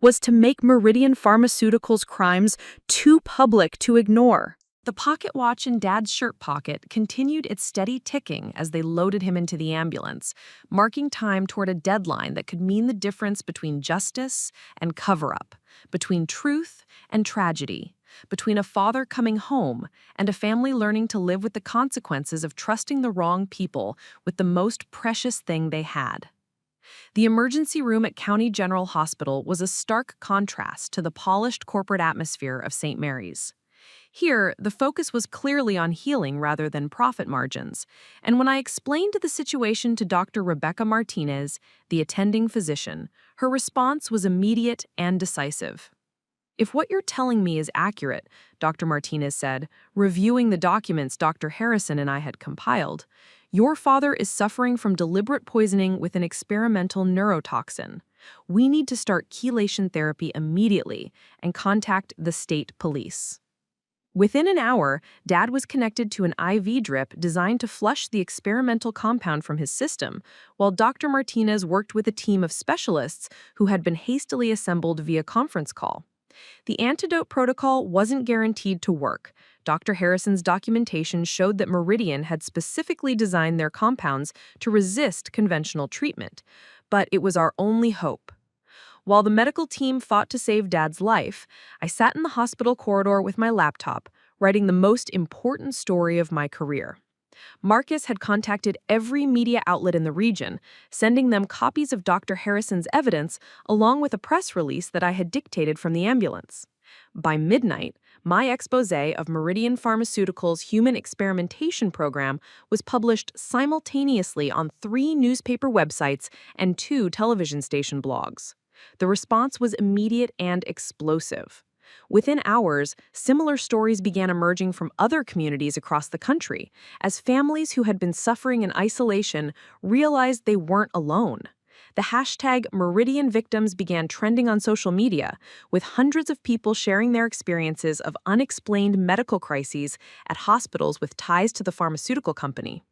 was to make Meridian Pharmaceuticals' crimes too public to ignore. The pocket watch in Dad's shirt pocket continued its steady ticking as they loaded him into the ambulance, marking time toward a deadline that could mean the difference between justice and cover-up, between truth and tragedy, between a father coming home and a family learning to live with the consequences of trusting the wrong people with the most precious thing they had. The emergency room at County General Hospital was a stark contrast to the polished corporate atmosphere of St. Mary's. Here, the focus was clearly on healing rather than profit margins, and when I explained the situation to Dr. Rebecca Martinez, the attending physician, her response was immediate and decisive. "If what you're telling me is accurate," Dr. Martinez said, reviewing the documents Dr. Harrison and I had compiled, "your father is suffering from deliberate poisoning with an experimental neurotoxin. We need to start chelation therapy immediately and contact the state police." Within an hour, Dad was connected to an IV drip designed to flush the experimental compound from his system, while Dr. Martinez worked with a team of specialists who had been hastily assembled via conference call. The antidote protocol wasn't guaranteed to work. Dr. Harrison's documentation showed that Meridian had specifically designed their compounds to resist conventional treatment, but it was our only hope. While the medical team fought to save Dad's life, I sat in the hospital corridor with my laptop, writing the most important story of my career. Marcus had contacted every media outlet in the region, sending them copies of Dr. Harrison's evidence along with a press release that I had dictated from the ambulance. By midnight, my exposé of Meridian Pharmaceuticals' human experimentation program was published simultaneously on 3 newspaper websites and 2 television station blogs. The response was immediate and explosive. Within hours, similar stories began emerging from other communities across the country, as families who had been suffering in isolation realized they weren't alone. The hashtag Meridian Victims began trending on social media, with hundreds of people sharing their experiences of unexplained medical crises at hospitals with ties to the pharmaceutical company.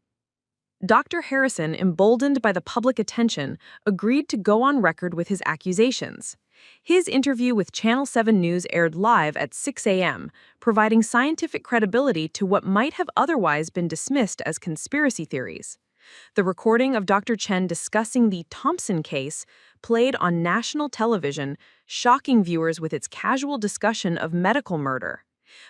Dr. Harrison, emboldened by the public attention, agreed to go on record with his accusations. His interview with Channel 7 News aired live at 6 a.m., providing scientific credibility to what might have otherwise been dismissed as conspiracy theories. The recording of Dr. Chen discussing the Thompson case played on national television, shocking viewers with its casual discussion of medical murder.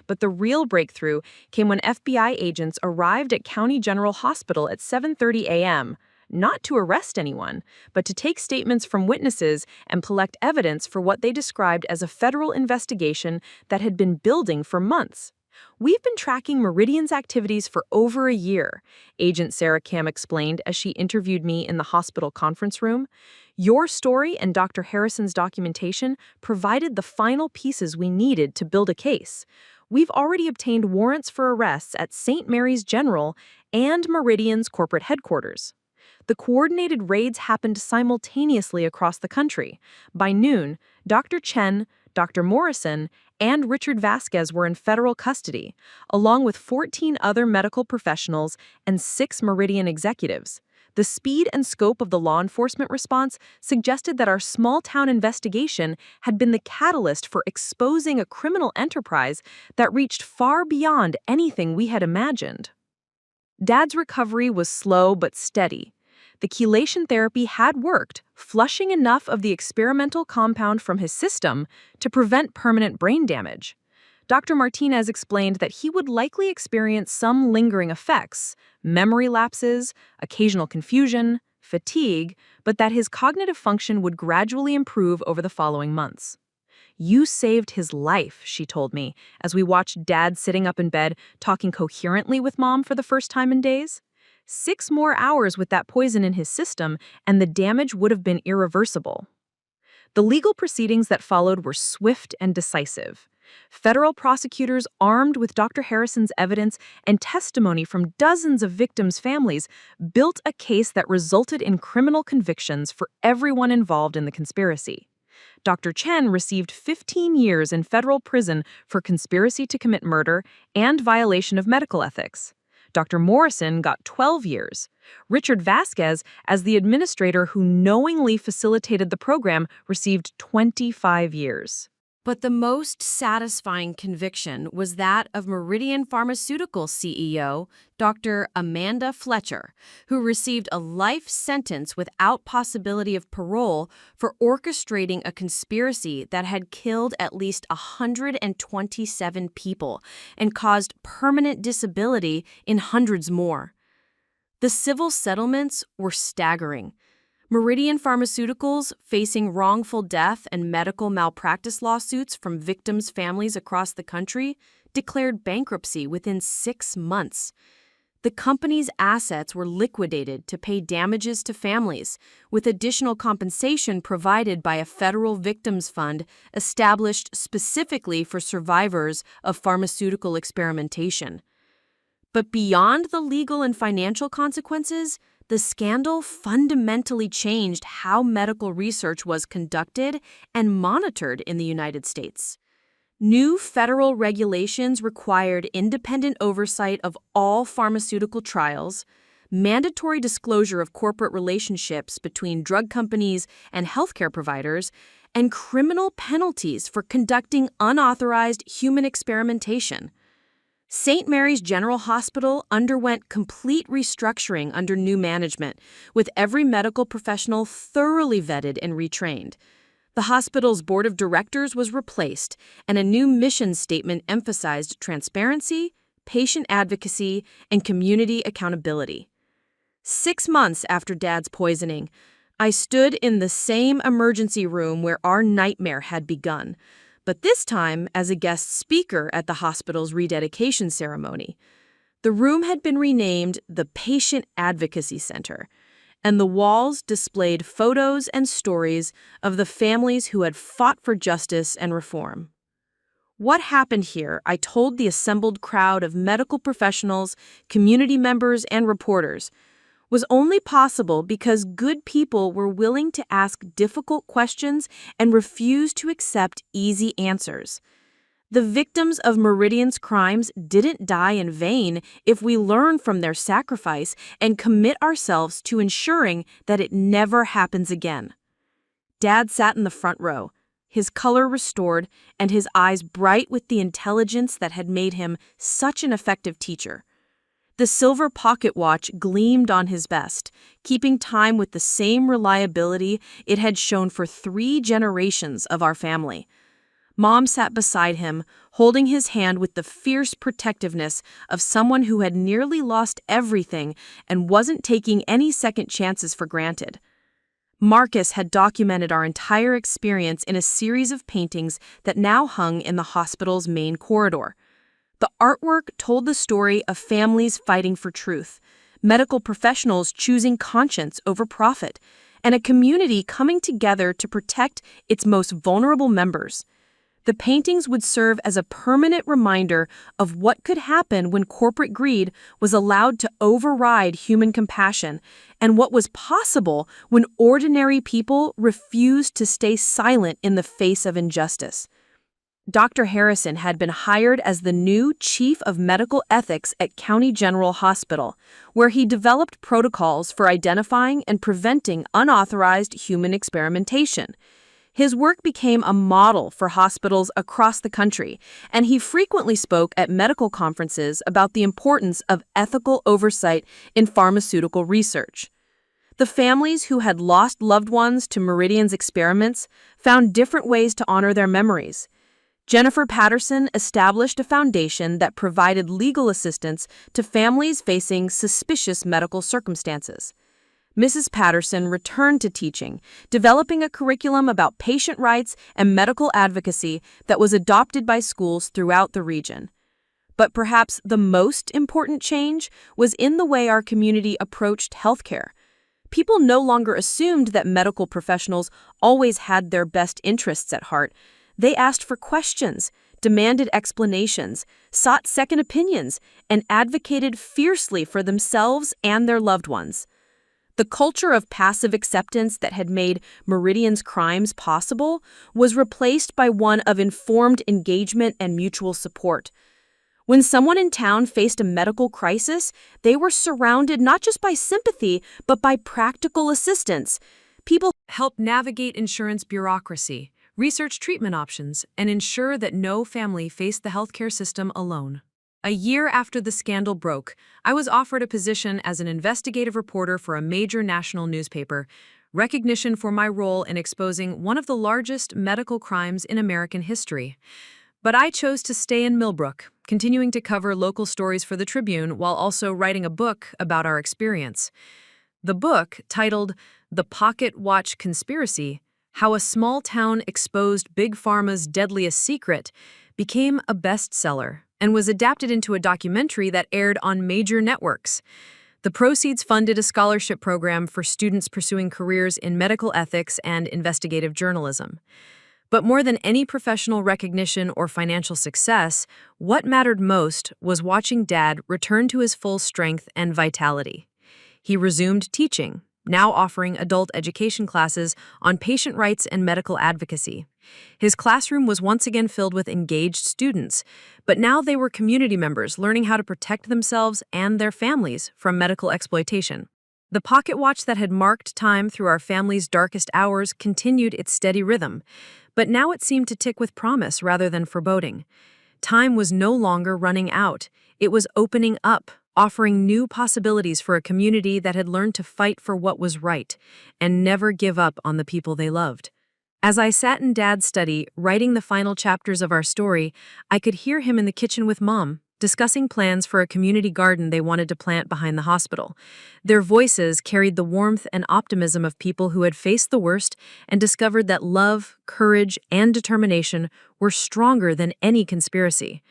But the real breakthrough came when FBI agents arrived at County General Hospital at 7:30 a.m., not to arrest anyone, but to take statements from witnesses and collect evidence for what they described as a federal investigation that had been building for months. "We've been tracking Meridian's activities for over a year," Agent Sarah Cam explained as she interviewed me in the hospital conference room. "Your story and Dr. Harrison's documentation provided the final pieces we needed to build a case. We've already obtained warrants for arrests at St. Mary's General and Meridian's corporate headquarters." The coordinated raids happened simultaneously across the country. By noon, Dr. Chen, Dr. Morrison, and Richard Vasquez were in federal custody, along with 14 other medical professionals and 6 Meridian executives. The speed and scope of the law enforcement response suggested that our small-town investigation had been the catalyst for exposing a criminal enterprise that reached far beyond anything we had imagined. Dad's recovery was slow but steady. The chelation therapy had worked, flushing enough of the experimental compound from his system to prevent permanent brain damage. Dr. Martinez explained that he would likely experience some lingering effects, memory lapses, occasional confusion, fatigue, but that his cognitive function would gradually improve over the following months. "You saved his life," she told me, as we watched Dad sitting up in bed, talking coherently with Mom for the first time in days. 6 more hours with that poison in his system, and the damage would have been irreversible. The legal proceedings that followed were swift and decisive. Federal prosecutors, armed with Dr. Harrison's evidence and testimony from dozens of victims' families, built a case that resulted in criminal convictions for everyone involved in the conspiracy. Dr. Chen received 15 years in federal prison for conspiracy to commit murder and violation of medical ethics. Dr. Morrison got 12 years. Richard Vasquez, as the administrator who knowingly facilitated the program, received 25 years. But the most satisfying conviction was that of Meridian Pharmaceutical CEO, Dr. Amanda Fletcher, who received a life sentence without possibility of parole for orchestrating a conspiracy that had killed at least 127 people and caused permanent disability in hundreds more. The civil settlements were staggering. Meridian Pharmaceuticals, facing wrongful death and medical malpractice lawsuits from victims' families across the country, declared bankruptcy within 6 months. The company's assets were liquidated to pay damages to families, with additional compensation provided by a federal victims fund established specifically for survivors of pharmaceutical experimentation. But beyond the legal and financial consequences, the scandal fundamentally changed how medical research was conducted and monitored in the United States. New federal regulations required independent oversight of all pharmaceutical trials, mandatory disclosure of corporate relationships between drug companies and healthcare providers, and criminal penalties for conducting unauthorized human experimentation. St. Mary's General Hospital underwent complete restructuring under new management, with every medical professional thoroughly vetted and retrained. The hospital's board of directors was replaced, and a new mission statement emphasized transparency, patient advocacy, and community accountability. 6 months after Dad's poisoning, I stood in the same emergency room where our nightmare had begun, but this time as a guest speaker at the hospital's rededication ceremony. The room had been renamed the Patient Advocacy Center, and the walls displayed photos and stories of the families who had fought for justice and reform. What happened here, I told the assembled crowd of medical professionals, community members, and reporters, was only possible because good people were willing to ask difficult questions and refuse to accept easy answers. The victims of Meridian's crimes didn't die in vain if we learn from their sacrifice and commit ourselves to ensuring that it never happens again. Dad sat in the front row, his color restored and his eyes bright with the intelligence that had made him such an effective teacher. The silver pocket watch gleamed on his vest, keeping time with the same reliability it had shown for 3 generations of our family. Mom sat beside him, holding his hand with the fierce protectiveness of someone who had nearly lost everything and wasn't taking any second chances for granted. Marcus had documented our entire experience in a series of paintings that now hung in the hospital's main corridor. The artwork told the story of families fighting for truth, medical professionals choosing conscience over profit, and a community coming together to protect its most vulnerable members. The paintings would serve as a permanent reminder of what could happen when corporate greed was allowed to override human compassion, and what was possible when ordinary people refused to stay silent in the face of injustice. Dr. Harrison had been hired as the new chief of medical ethics at County General Hospital, where he developed protocols for identifying and preventing unauthorized human experimentation. His work became a model for hospitals across the country, and he frequently spoke at medical conferences about the importance of ethical oversight in pharmaceutical research. The families who had lost loved ones to Meridian's experiments found different ways to honor their memories. Jennifer Patterson established a foundation that provided legal assistance to families facing suspicious medical circumstances. Mrs. Patterson returned to teaching, developing a curriculum about patient rights and medical advocacy that was adopted by schools throughout the region. But perhaps the most important change was in the way our community approached healthcare. People no longer assumed that medical professionals always had their best interests at heart. They asked for questions, demanded explanations, sought second opinions, and advocated fiercely for themselves and their loved ones. The culture of passive acceptance that had made Meridian's crimes possible was replaced by one of informed engagement and mutual support. When someone in town faced a medical crisis, they were surrounded not just by sympathy, but by practical assistance. People Help navigate insurance bureaucracy, research treatment options, and ensure that no family faced the healthcare system alone. A year after the scandal broke, I was offered a position as an investigative reporter for a major national newspaper, recognition for my role in exposing one of the largest medical crimes in American history. But I chose to stay in Millbrook, continuing to cover local stories for the Tribune while also writing a book about our experience. The book, titled The Pocket Watch Conspiracy: How a Small Town Exposed Big Pharma's Deadliest Secret, became a bestseller and was adapted into a documentary that aired on major networks. The proceeds funded a scholarship program for students pursuing careers in medical ethics and investigative journalism. But more than any professional recognition or financial success, what mattered most was watching Dad return to his full strength and vitality. He resumed teaching, now offering adult education classes on patient rights and medical advocacy. His classroom was once again filled with engaged students, but now they were community members learning how to protect themselves and their families from medical exploitation. The pocket watch that had marked time through our family's darkest hours continued its steady rhythm, but now it seemed to tick with promise rather than foreboding. Time was no longer running out. It was opening up, offering new possibilities for a community that had learned to fight for what was right and never give up on the people they loved. As I sat in Dad's study, writing the final chapters of our story, I could hear him in the kitchen with Mom, discussing plans for a community garden they wanted to plant behind the hospital. Their voices carried the warmth and optimism of people who had faced the worst and discovered that love, courage, and determination were stronger than any conspiracy.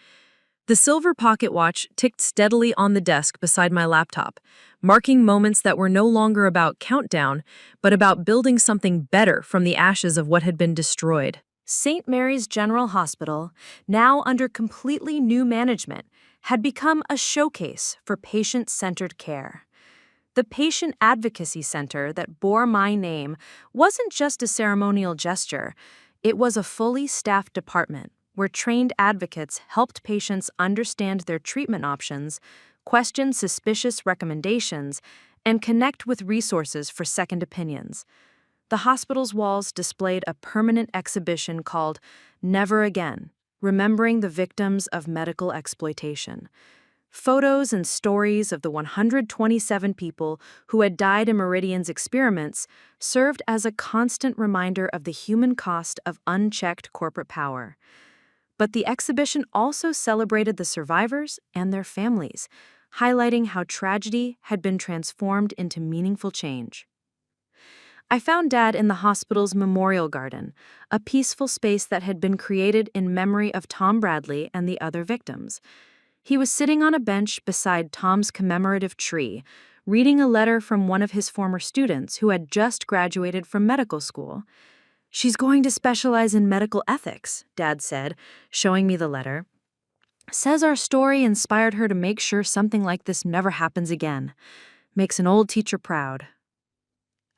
The silver pocket watch ticked steadily on the desk beside my laptop, marking moments that were no longer about countdown, but about building something better from the ashes of what had been destroyed. St. Mary's General Hospital, now under completely new management, had become a showcase for patient-centered care. The Patient Advocacy Center that bore my name wasn't just a ceremonial gesture, it was a fully staffed department where trained advocates helped patients understand their treatment options, question suspicious recommendations, and connect with resources for second opinions. The hospital's walls displayed a permanent exhibition called Never Again, Remembering the Victims of Medical Exploitation. Photos and stories of the 127 people who had died in Meridian's experiments served as a constant reminder of the human cost of unchecked corporate power. But the exhibition also celebrated the survivors and their families, highlighting how tragedy had been transformed into meaningful change. I found Dad in the hospital's memorial garden, a peaceful space that had been created in memory of Tom Bradley and the other victims. He was sitting on a bench beside Tom's commemorative tree, reading a letter from one of his former students who had just graduated from medical school. "She's going to specialize in medical ethics," Dad said, showing me the letter. "Says our story inspired her to make sure something like this never happens again. Makes an old teacher proud."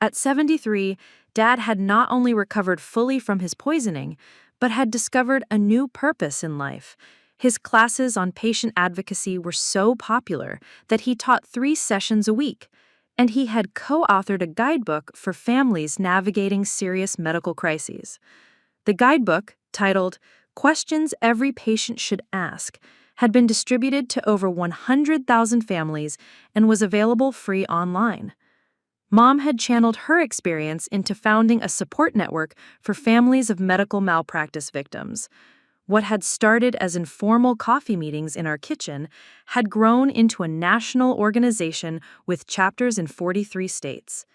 At 73, Dad had not only recovered fully from his poisoning, but had discovered a new purpose in life. His classes on patient advocacy were so popular that he taught 3 sessions a week, and he had co-authored a guidebook for families navigating serious medical crises. The guidebook, titled Questions Every Patient Should Ask, had been distributed to over 100,000 families and was available free online. Mom had channeled her experience into founding a support network for families of medical malpractice victims. What had started as informal coffee meetings in our kitchen had grown into a national organization with chapters in 43 states.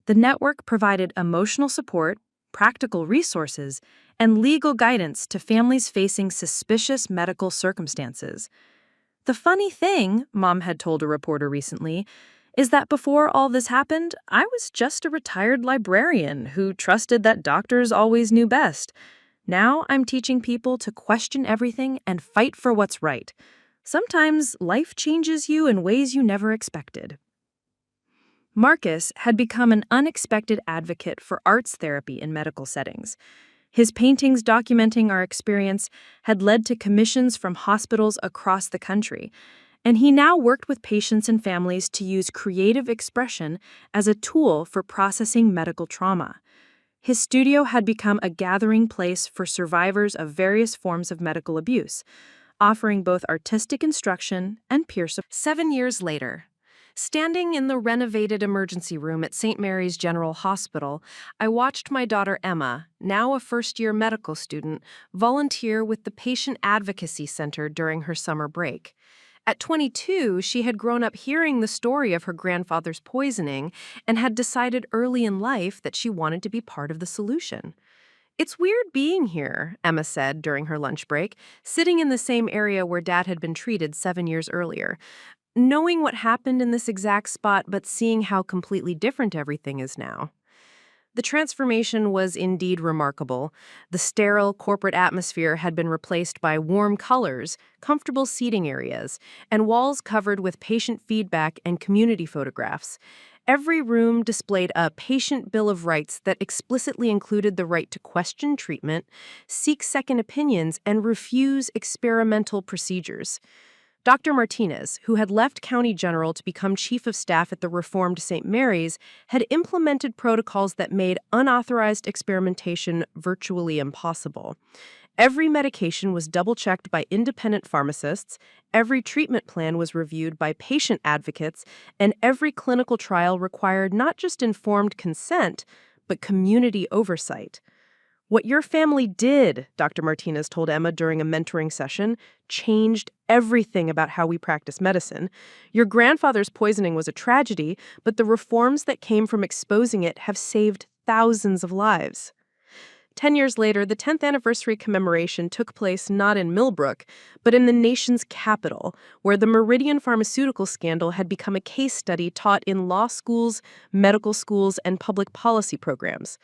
The network provided emotional support, practical resources, and legal guidance to families facing suspicious medical circumstances. The funny thing, Mom had told a reporter recently, is that before all this happened, I was just a retired librarian who trusted that doctors always knew best. Now I'm teaching people to question everything and fight for what's right. Sometimes life changes you in ways you never expected. Marcus had become an unexpected advocate for arts therapy in medical settings. His paintings documenting our experience had led to commissions from hospitals across the country, and he now worked with patients and families to use creative expression as a tool for processing medical trauma. His studio had become a gathering place for survivors of various forms of medical abuse, offering both artistic instruction and peer support. 7 years later, standing in the renovated emergency room at St. Mary's General Hospital, I watched my daughter Emma, now a first-year medical student, volunteer with the Patient Advocacy Center during her summer break. At 22, she had grown up hearing the story of her grandfather's poisoning and had decided early in life that she wanted to be part of the solution. "It's weird being here," Emma said during her lunch break, sitting in the same area where Dad had been treated 7 years earlier. "Knowing what happened in this exact spot, but seeing how completely different everything is now." The transformation was indeed remarkable. The sterile corporate atmosphere had been replaced by warm colors, comfortable seating areas, and walls covered with patient feedback and community photographs. Every room displayed a patient bill of rights that explicitly included the right to question treatment, seek second opinions, and refuse experimental procedures. Dr. Martinez, who had left County General to become Chief of Staff at the reformed St. Mary's, had implemented protocols that made unauthorized experimentation virtually impossible. Every medication was double-checked by independent pharmacists, every treatment plan was reviewed by patient advocates, and every clinical trial required not just informed consent, but community oversight. "What your family did," Dr. Martinez told Emma during a mentoring session, "changed everything about how we practice medicine. Your grandfather's poisoning was a tragedy, but the reforms that came from exposing it have saved thousands of lives." 10 years later, the 10th anniversary commemoration took place not in Millbrook, but in the nation's capital, where the Meridian pharmaceutical scandal had become a case study taught in law schools, medical schools, and public policy programs.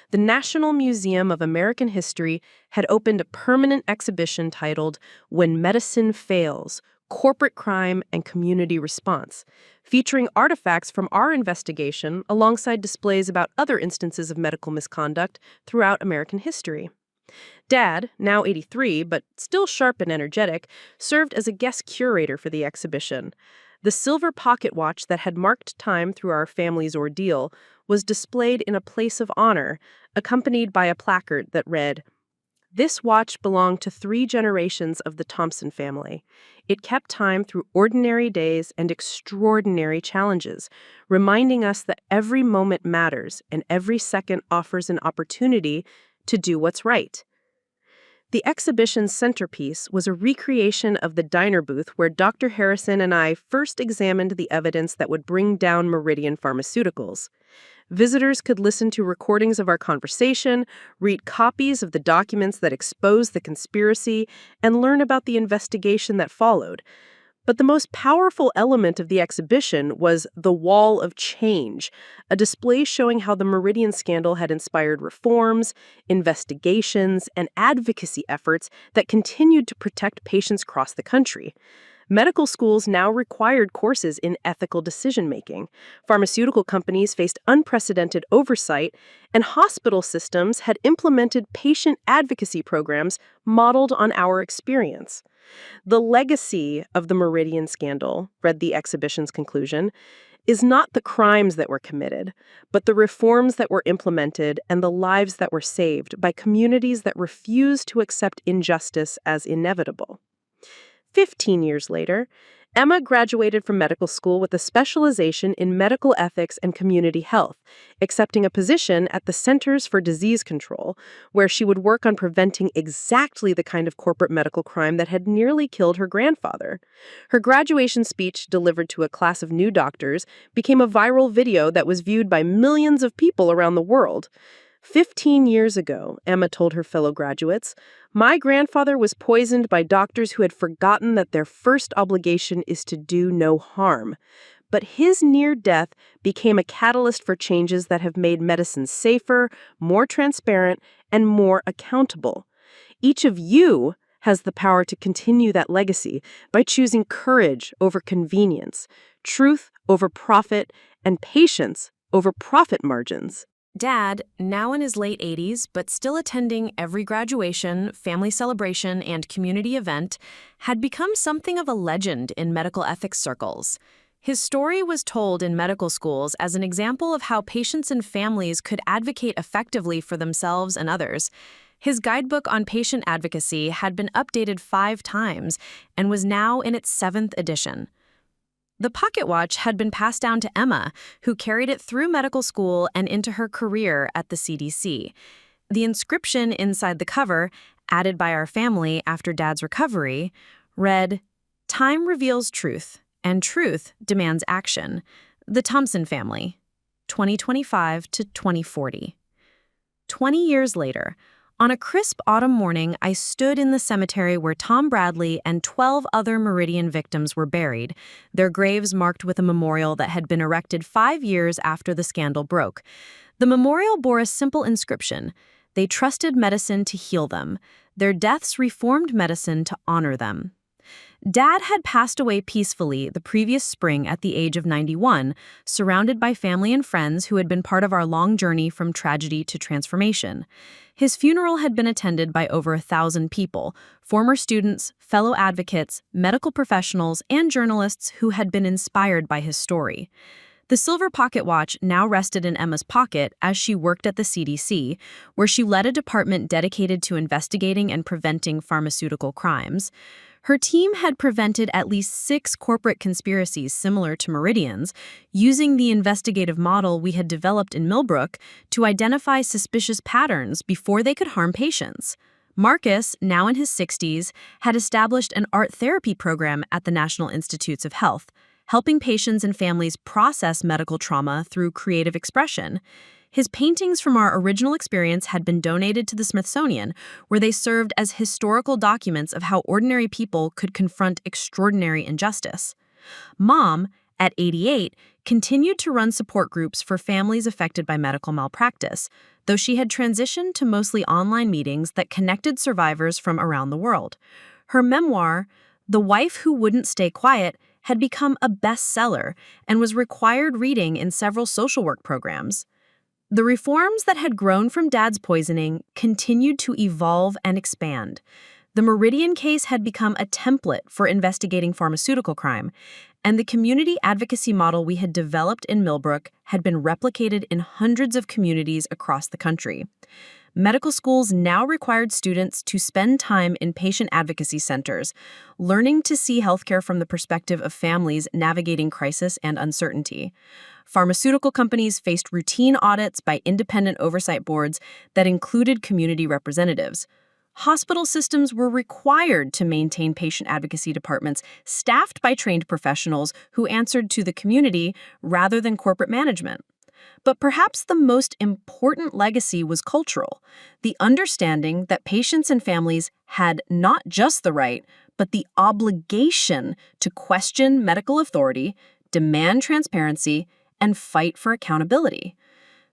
The National Museum of American History had opened a permanent exhibition titled When Medicine Fails: Corporate Crime and Community Response, featuring artifacts from our investigation alongside displays about other instances of medical misconduct throughout American history. Dad, now 83 but still sharp and energetic, served as a guest curator for the exhibition. The silver pocket watch that had marked time through our family's ordeal was displayed in a place of honor, accompanied by a placard that read, "This watch belonged to 3 generations of the Thompson family. It kept time through ordinary days and extraordinary challenges, reminding us that every moment matters and every second offers an opportunity to do what's right." The exhibition's centerpiece was a recreation of the diner booth where Dr. Harrison and I first examined the evidence that would bring down Meridian Pharmaceuticals. Visitors could listen to recordings of our conversation, read copies of the documents that exposed the conspiracy, and learn about the investigation that followed. But the most powerful element of the exhibition was the Wall of Change, a display showing how the Meridian scandal had inspired reforms, investigations, and advocacy efforts that continued to protect patients across the country. Medical schools now required courses in ethical decision-making. Pharmaceutical companies faced unprecedented oversight, and hospital systems had implemented patient advocacy programs modeled on our experience. The legacy of the Meridian scandal, read the exhibition's conclusion, is not the crimes that were committed, but the reforms that were implemented and the lives that were saved by communities that refused to accept injustice as inevitable. 15 years later, Emma graduated from medical school with a specialization in medical ethics and community health, accepting a position at the Centers for Disease Control, where she would work on preventing exactly the kind of corporate medical crime that had nearly killed her grandfather. Her graduation speech, delivered to a class of new doctors, became a viral video that was viewed by millions of people around the world. 15 years ago, Emma told her fellow graduates, "My grandfather was poisoned by doctors who had forgotten that their first obligation is to do no harm. But his near death became a catalyst for changes that have made medicine safer, more transparent, and more accountable. Each of you has the power to continue that legacy by choosing courage over convenience, truth over profit, and patience over profit margins." Dad, now in his late 80s, but still attending every graduation, family celebration, and community event, had become something of a legend in medical ethics circles. His story was told in medical schools as an example of how patients and families could advocate effectively for themselves and others. His guidebook on patient advocacy had been updated 5 times and was now in its 7th edition. The pocket watch had been passed down to Emma, who carried it through medical school and into her career at the CDC. The inscription inside the cover, added by our family after Dad's recovery, read, "Time reveals truth, and truth demands action. The Thompson Family, 2025 to 2040. 20 years later, on a crisp autumn morning, I stood in the cemetery where Tom Bradley and 12 other Meridian victims were buried, their graves marked with a memorial that had been erected 5 years after the scandal broke. The memorial bore a simple inscription: "They trusted medicine to heal them. Their deaths reformed medicine to honor them." Dad had passed away peacefully the previous spring at the age of 91, surrounded by family and friends who had been part of our long journey from tragedy to transformation. His funeral had been attended by over 1,000 people, former students, fellow advocates, medical professionals, and journalists who had been inspired by his story. The silver pocket watch now rested in Emma's pocket as she worked at the CDC, where she led a department dedicated to investigating and preventing pharmaceutical crimes. Her team had prevented at least 6 corporate conspiracies similar to Meridian's, using the investigative model we had developed in Millbrook to identify suspicious patterns before they could harm patients. Marcus, now in his 60s, had established an art therapy program at the National Institutes of Health, helping patients and families process medical trauma through creative expression. His paintings from our original experience had been donated to the Smithsonian, where they served as historical documents of how ordinary people could confront extraordinary injustice. Mom, at 88, continued to run support groups for families affected by medical malpractice, though she had transitioned to mostly online meetings that connected survivors from around the world. Her memoir, The Wife Who Wouldn't Stay Quiet, had become a bestseller and was required reading in several social work programs. The reforms that had grown from Dad's poisoning continued to evolve and expand. The Meridian case had become a template for investigating pharmaceutical crime, and the community advocacy model we had developed in Millbrook had been replicated in hundreds of communities across the country. Medical schools now required students to spend time in patient advocacy centers, learning to see healthcare from the perspective of families navigating crisis and uncertainty. Pharmaceutical companies faced routine audits by independent oversight boards that included community representatives. Hospital systems were required to maintain patient advocacy departments staffed by trained professionals who answered to the community rather than corporate management. But perhaps the most important legacy was cultural, the understanding that patients and families had not just the right, but the obligation to question medical authority, demand transparency, and fight for accountability.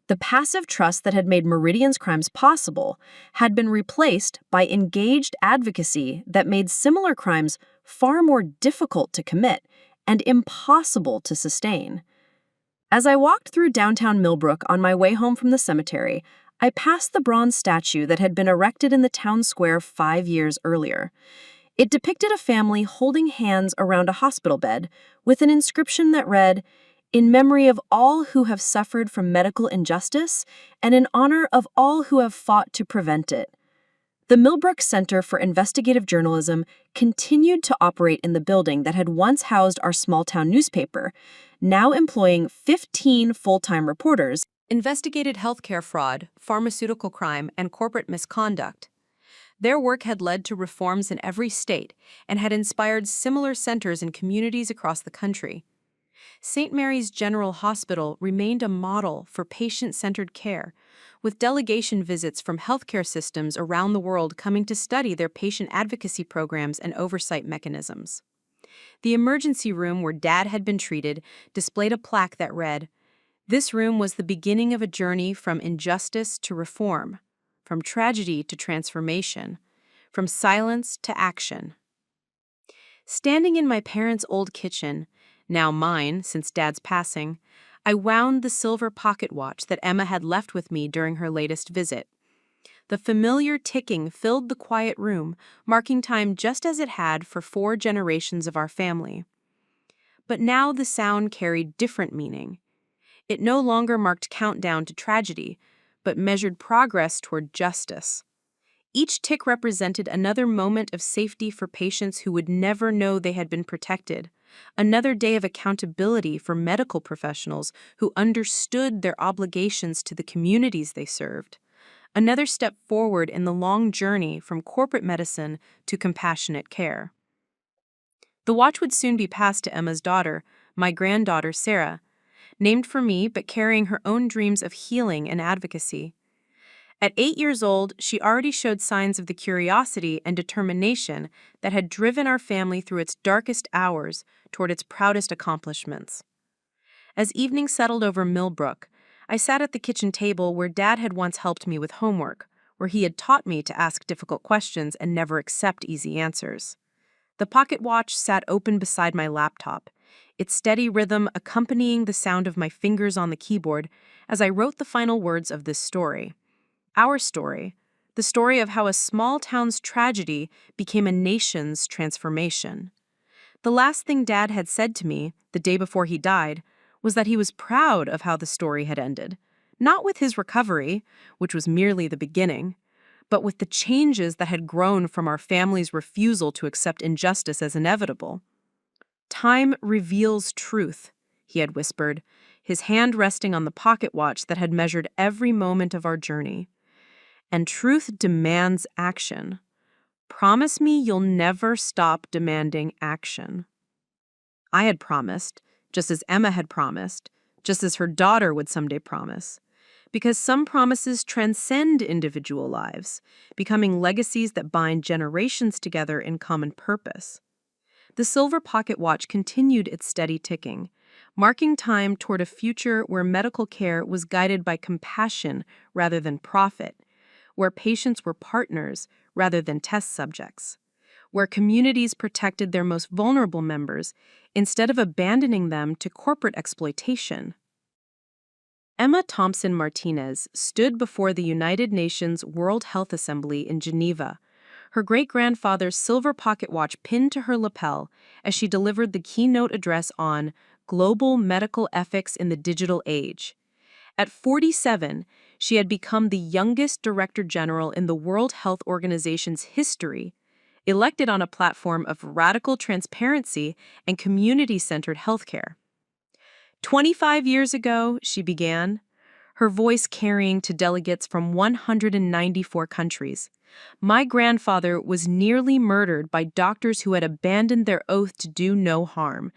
The passive trust that had made Meridian's crimes possible had been replaced by engaged advocacy that made similar crimes far more difficult to commit, and impossible to sustain. As I walked through downtown Millbrook on my way home from the cemetery, I passed the bronze statue that had been erected in the town square 5 years earlier. It depicted a family holding hands around a hospital bed with an inscription that read, "In memory of all who have suffered from medical injustice and in honor of all who have fought to prevent it." The Millbrook Center for Investigative Journalism continued to operate in the building that had once housed our small-town newspaper, now employing 15 full-time reporters. Investigated healthcare fraud, pharmaceutical crime, and corporate misconduct. Their work had led to reforms in every state and had inspired similar centers in communities across the country. St. Mary's General Hospital remained a model for patient-centered care, with delegation visits from healthcare systems around the world coming to study their patient advocacy programs and oversight mechanisms. The emergency room where Dad had been treated displayed a plaque that read, "This room was the beginning of a journey from injustice to reform, from tragedy to transformation, from silence to action." Standing in my parents' old kitchen, now mine since Dad's passing, I wound the silver pocket watch that Emma had left with me during her latest visit. The familiar ticking filled the quiet room, marking time just as it had for 4 generations of our family. But now the sound carried different meaning. It no longer marked countdown to tragedy, but measured progress toward justice. Each tick represented another moment of safety for patients who would never know they had been protected, another day of accountability for medical professionals who understood their obligations to the communities they served, another step forward in the long journey from corporate medicine to compassionate care. The watch would soon be passed to Emma's daughter, my granddaughter Sarah, named for me but carrying her own dreams of healing and advocacy. At 8 years old, she already showed signs of the curiosity and determination that had driven our family through its darkest hours toward its proudest accomplishments. As evening settled over Millbrook, I sat at the kitchen table where Dad had once helped me with homework, where he had taught me to ask difficult questions and never accept easy answers. The pocket watch sat open beside my laptop, its steady rhythm accompanying the sound of my fingers on the keyboard as I wrote the final words of this story. Our story, the story of how a small town's tragedy became a nation's transformation. The last thing Dad had said to me, the day before he died, was that he was proud of how the story had ended, not with his recovery, which was merely the beginning, but with the changes that had grown from our family's refusal to accept injustice as inevitable. "Time reveals truth," he had whispered, his hand resting on the pocket watch that had measured every moment of our journey. "And truth demands action. Promise me you'll never stop demanding action." I had promised, just as Emma had promised, just as her daughter would someday promise, because some promises transcend individual lives, becoming legacies that bind generations together in common purpose. The silver pocket watch continued its steady ticking, marking time toward a future where medical care was guided by compassion rather than profit, where patients were partners rather than test subjects, where communities protected their most vulnerable members instead of abandoning them to corporate exploitation. Emma Thompson Martinez stood before the United Nations World Health Assembly in Geneva, her great-grandfather's silver pocket watch pinned to her lapel as she delivered the keynote address on Global Medical Ethics in the Digital Age. At 47, she had become the youngest Director General in the World Health Organization's history, elected on a platform of radical transparency and community-centered healthcare. 25 years ago, she began, her voice carrying to delegates from 194 countries. My grandfather was nearly murdered by doctors who had abandoned their oath to do no harm.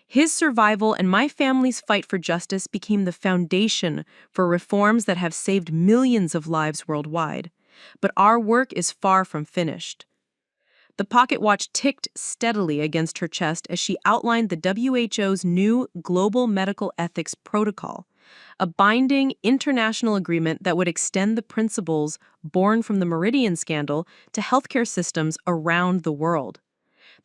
His survival and my family's fight for justice became the foundation for reforms that have saved millions of lives worldwide. But our work is far from finished. The pocket watch ticked steadily against her chest as she outlined the WHO's new Global Medical Ethics Protocol, a binding international agreement that would extend the principles born from the Meridian scandal to healthcare systems around the world.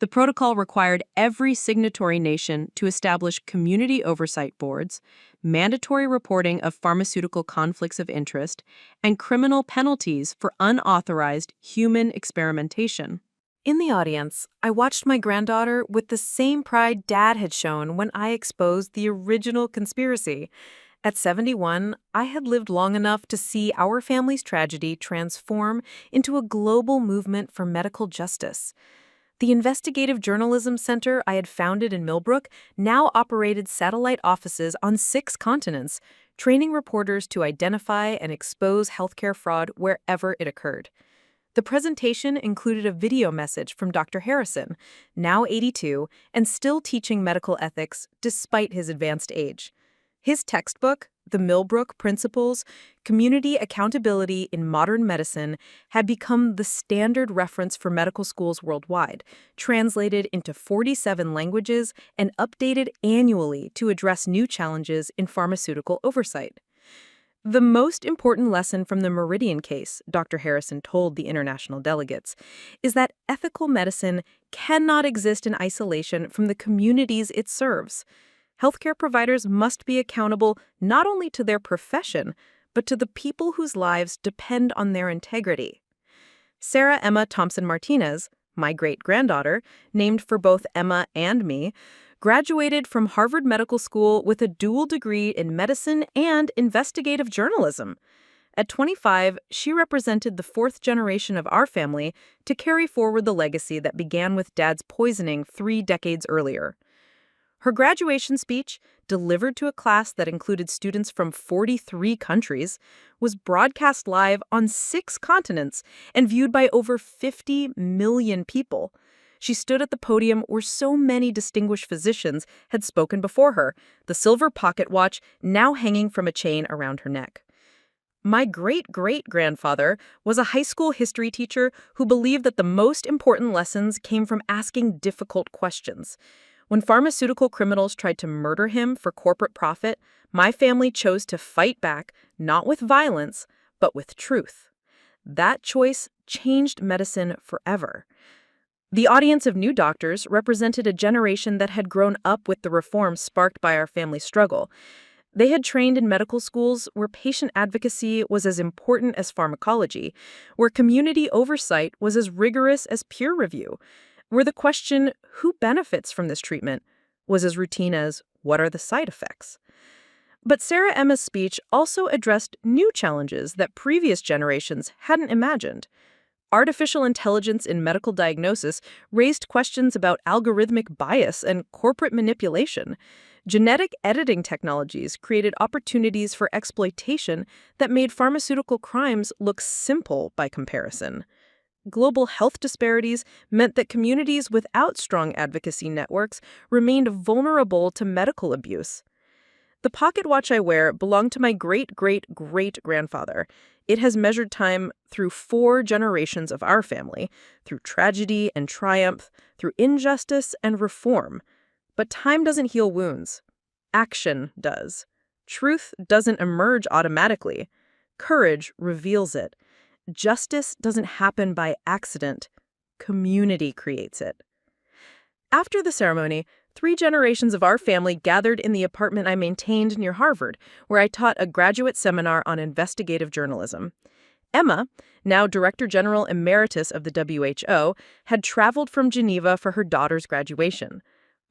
The protocol required every signatory nation to establish community oversight boards, mandatory reporting of pharmaceutical conflicts of interest, and criminal penalties for unauthorized human experimentation. In the audience, I watched my granddaughter with the same pride Dad had shown when I exposed the original conspiracy. At 71, I had lived long enough to see our family's tragedy transform into a global movement for medical justice. The investigative journalism center I had founded in Millbrook now operated satellite offices on 6 continents, training reporters to identify and expose healthcare fraud wherever it occurred. The presentation included a video message from Dr. Harrison, now 82 and still teaching medical ethics despite his advanced age. His textbook, The Millbrook Principles, Community Accountability in Modern Medicine, had become the standard reference for medical schools worldwide, translated into 47 languages and updated annually to address new challenges in pharmaceutical oversight. The most important lesson from the Meridian case, Dr. Harrison told the international delegates, is that ethical medicine cannot exist in isolation from the communities it serves. Healthcare providers must be accountable not only to their profession, but to the people whose lives depend on their integrity. Sarah Emma Thompson-Martinez, my great-granddaughter, named for both Emma and me, graduated from Harvard Medical School with a dual degree in medicine and investigative journalism. At 25, she represented the 4th generation of our family to carry forward the legacy that began with Dad's poisoning 3 decades earlier. Her graduation speech, delivered to a class that included students from 43 countries, was broadcast live on 6 continents and viewed by over 50 million people. She stood at the podium where so many distinguished physicians had spoken before her, the silver pocket watch now hanging from a chain around her neck. My great-great-grandfather was a high school history teacher who believed that the most important lessons came from asking difficult questions. When pharmaceutical criminals tried to murder him for corporate profit, my family chose to fight back, not with violence, but with truth. That choice changed medicine forever. The audience of new doctors represented a generation that had grown up with the reforms sparked by our family struggle. They had trained in medical schools where patient advocacy was as important as pharmacology, where community oversight was as rigorous as peer review, where the question, who benefits from this treatment, was as routine as, what are the side effects? But Sarah Emma's speech also addressed new challenges that previous generations hadn't imagined. Artificial intelligence in medical diagnosis raised questions about algorithmic bias and corporate manipulation. Genetic editing technologies created opportunities for exploitation that made pharmaceutical crimes look simple by comparison. Global health disparities meant that communities without strong advocacy networks remained vulnerable to medical abuse. The pocket watch I wear belonged to my great-great-great-grandfather. It has measured time through 4 generations of our family, through tragedy and triumph, through injustice and reform. But time doesn't heal wounds. Action does. Truth doesn't emerge automatically. Courage reveals it. Justice doesn't happen by accident. Community creates it. After the ceremony, 3 generations of our family gathered in the apartment I maintained near Harvard, where I taught a graduate seminar on investigative journalism. Emma, now Director General Emeritus of the WHO, had traveled from Geneva for her daughter's graduation.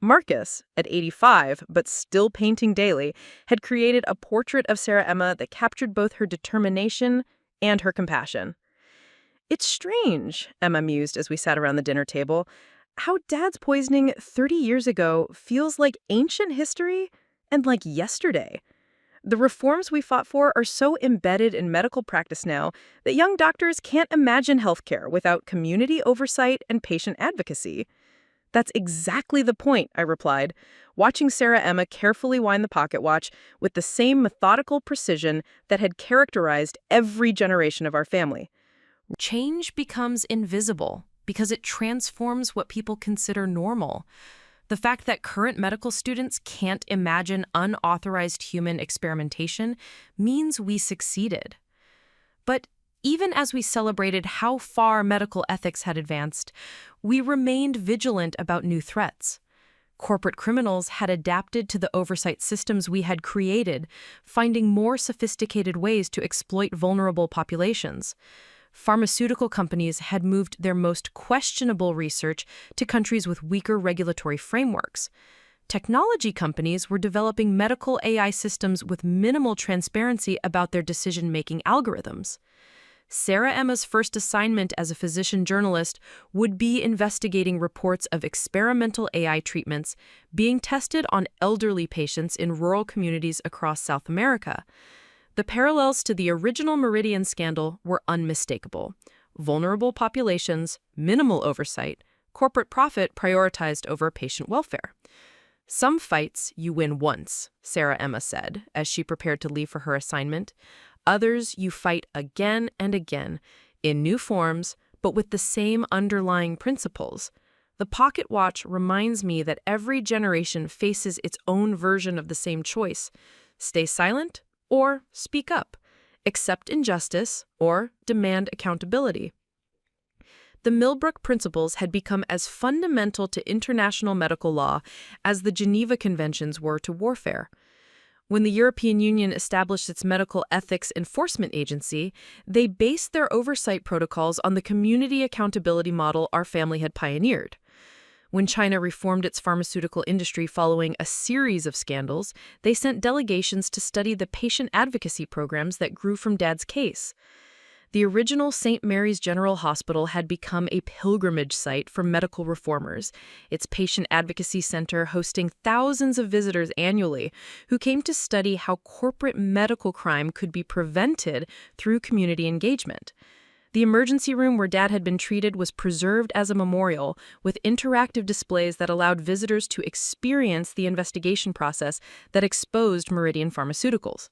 Marcus, at 85, but still painting daily, had created a portrait of Sarah Emma that captured both her determination and her compassion. "It's strange," Emma mused as we sat around the dinner table, "how Dad's poisoning 30 years ago feels like ancient history and like yesterday. The reforms we fought for are so embedded in medical practice now that young doctors can't imagine healthcare without community oversight and patient advocacy." "That's exactly the point," I replied, watching Sarah Emma carefully wind the pocket watch with the same methodical precision that had characterized every generation of our family. Change becomes invisible because it transforms what people consider normal. The fact that current medical students can't imagine unauthorized human experimentation means we succeeded. But Even as we celebrated how far medical ethics had advanced, we remained vigilant about new threats. Corporate criminals had adapted to the oversight systems we had created, finding more sophisticated ways to exploit vulnerable populations. Pharmaceutical companies had moved their most questionable research to countries with weaker regulatory frameworks. Technology companies were developing medical AI systems with minimal transparency about their decision-making algorithms. Sarah Emma's first assignment as a physician journalist would be investigating reports of experimental AI treatments being tested on elderly patients in rural communities across South America. The parallels to the original Meridian scandal were unmistakable. Vulnerable populations, minimal oversight, corporate profit prioritized over patient welfare. Some fights you win once, Sarah Emma said, as she prepared to leave for her assignment. Others you fight again and again, in new forms, but with the same underlying principles. The pocket watch reminds me that every generation faces its own version of the same choice. Stay silent or speak up. Accept injustice or demand accountability. The Millbrook Principles had become as fundamental to international medical law as the Geneva Conventions were to warfare. When the European Union established its Medical Ethics Enforcement Agency, they based their oversight protocols on the community accountability model our family had pioneered. When China reformed its pharmaceutical industry following a series of scandals, they sent delegations to study the patient advocacy programs that grew from Dad's case. The original St. Mary's General Hospital had become a pilgrimage site for medical reformers, its patient advocacy center hosting thousands of visitors annually who came to study how corporate medical crime could be prevented through community engagement. The emergency room where Dad had been treated was preserved as a memorial with interactive displays that allowed visitors to experience the investigation process that exposed Meridian Pharmaceuticals.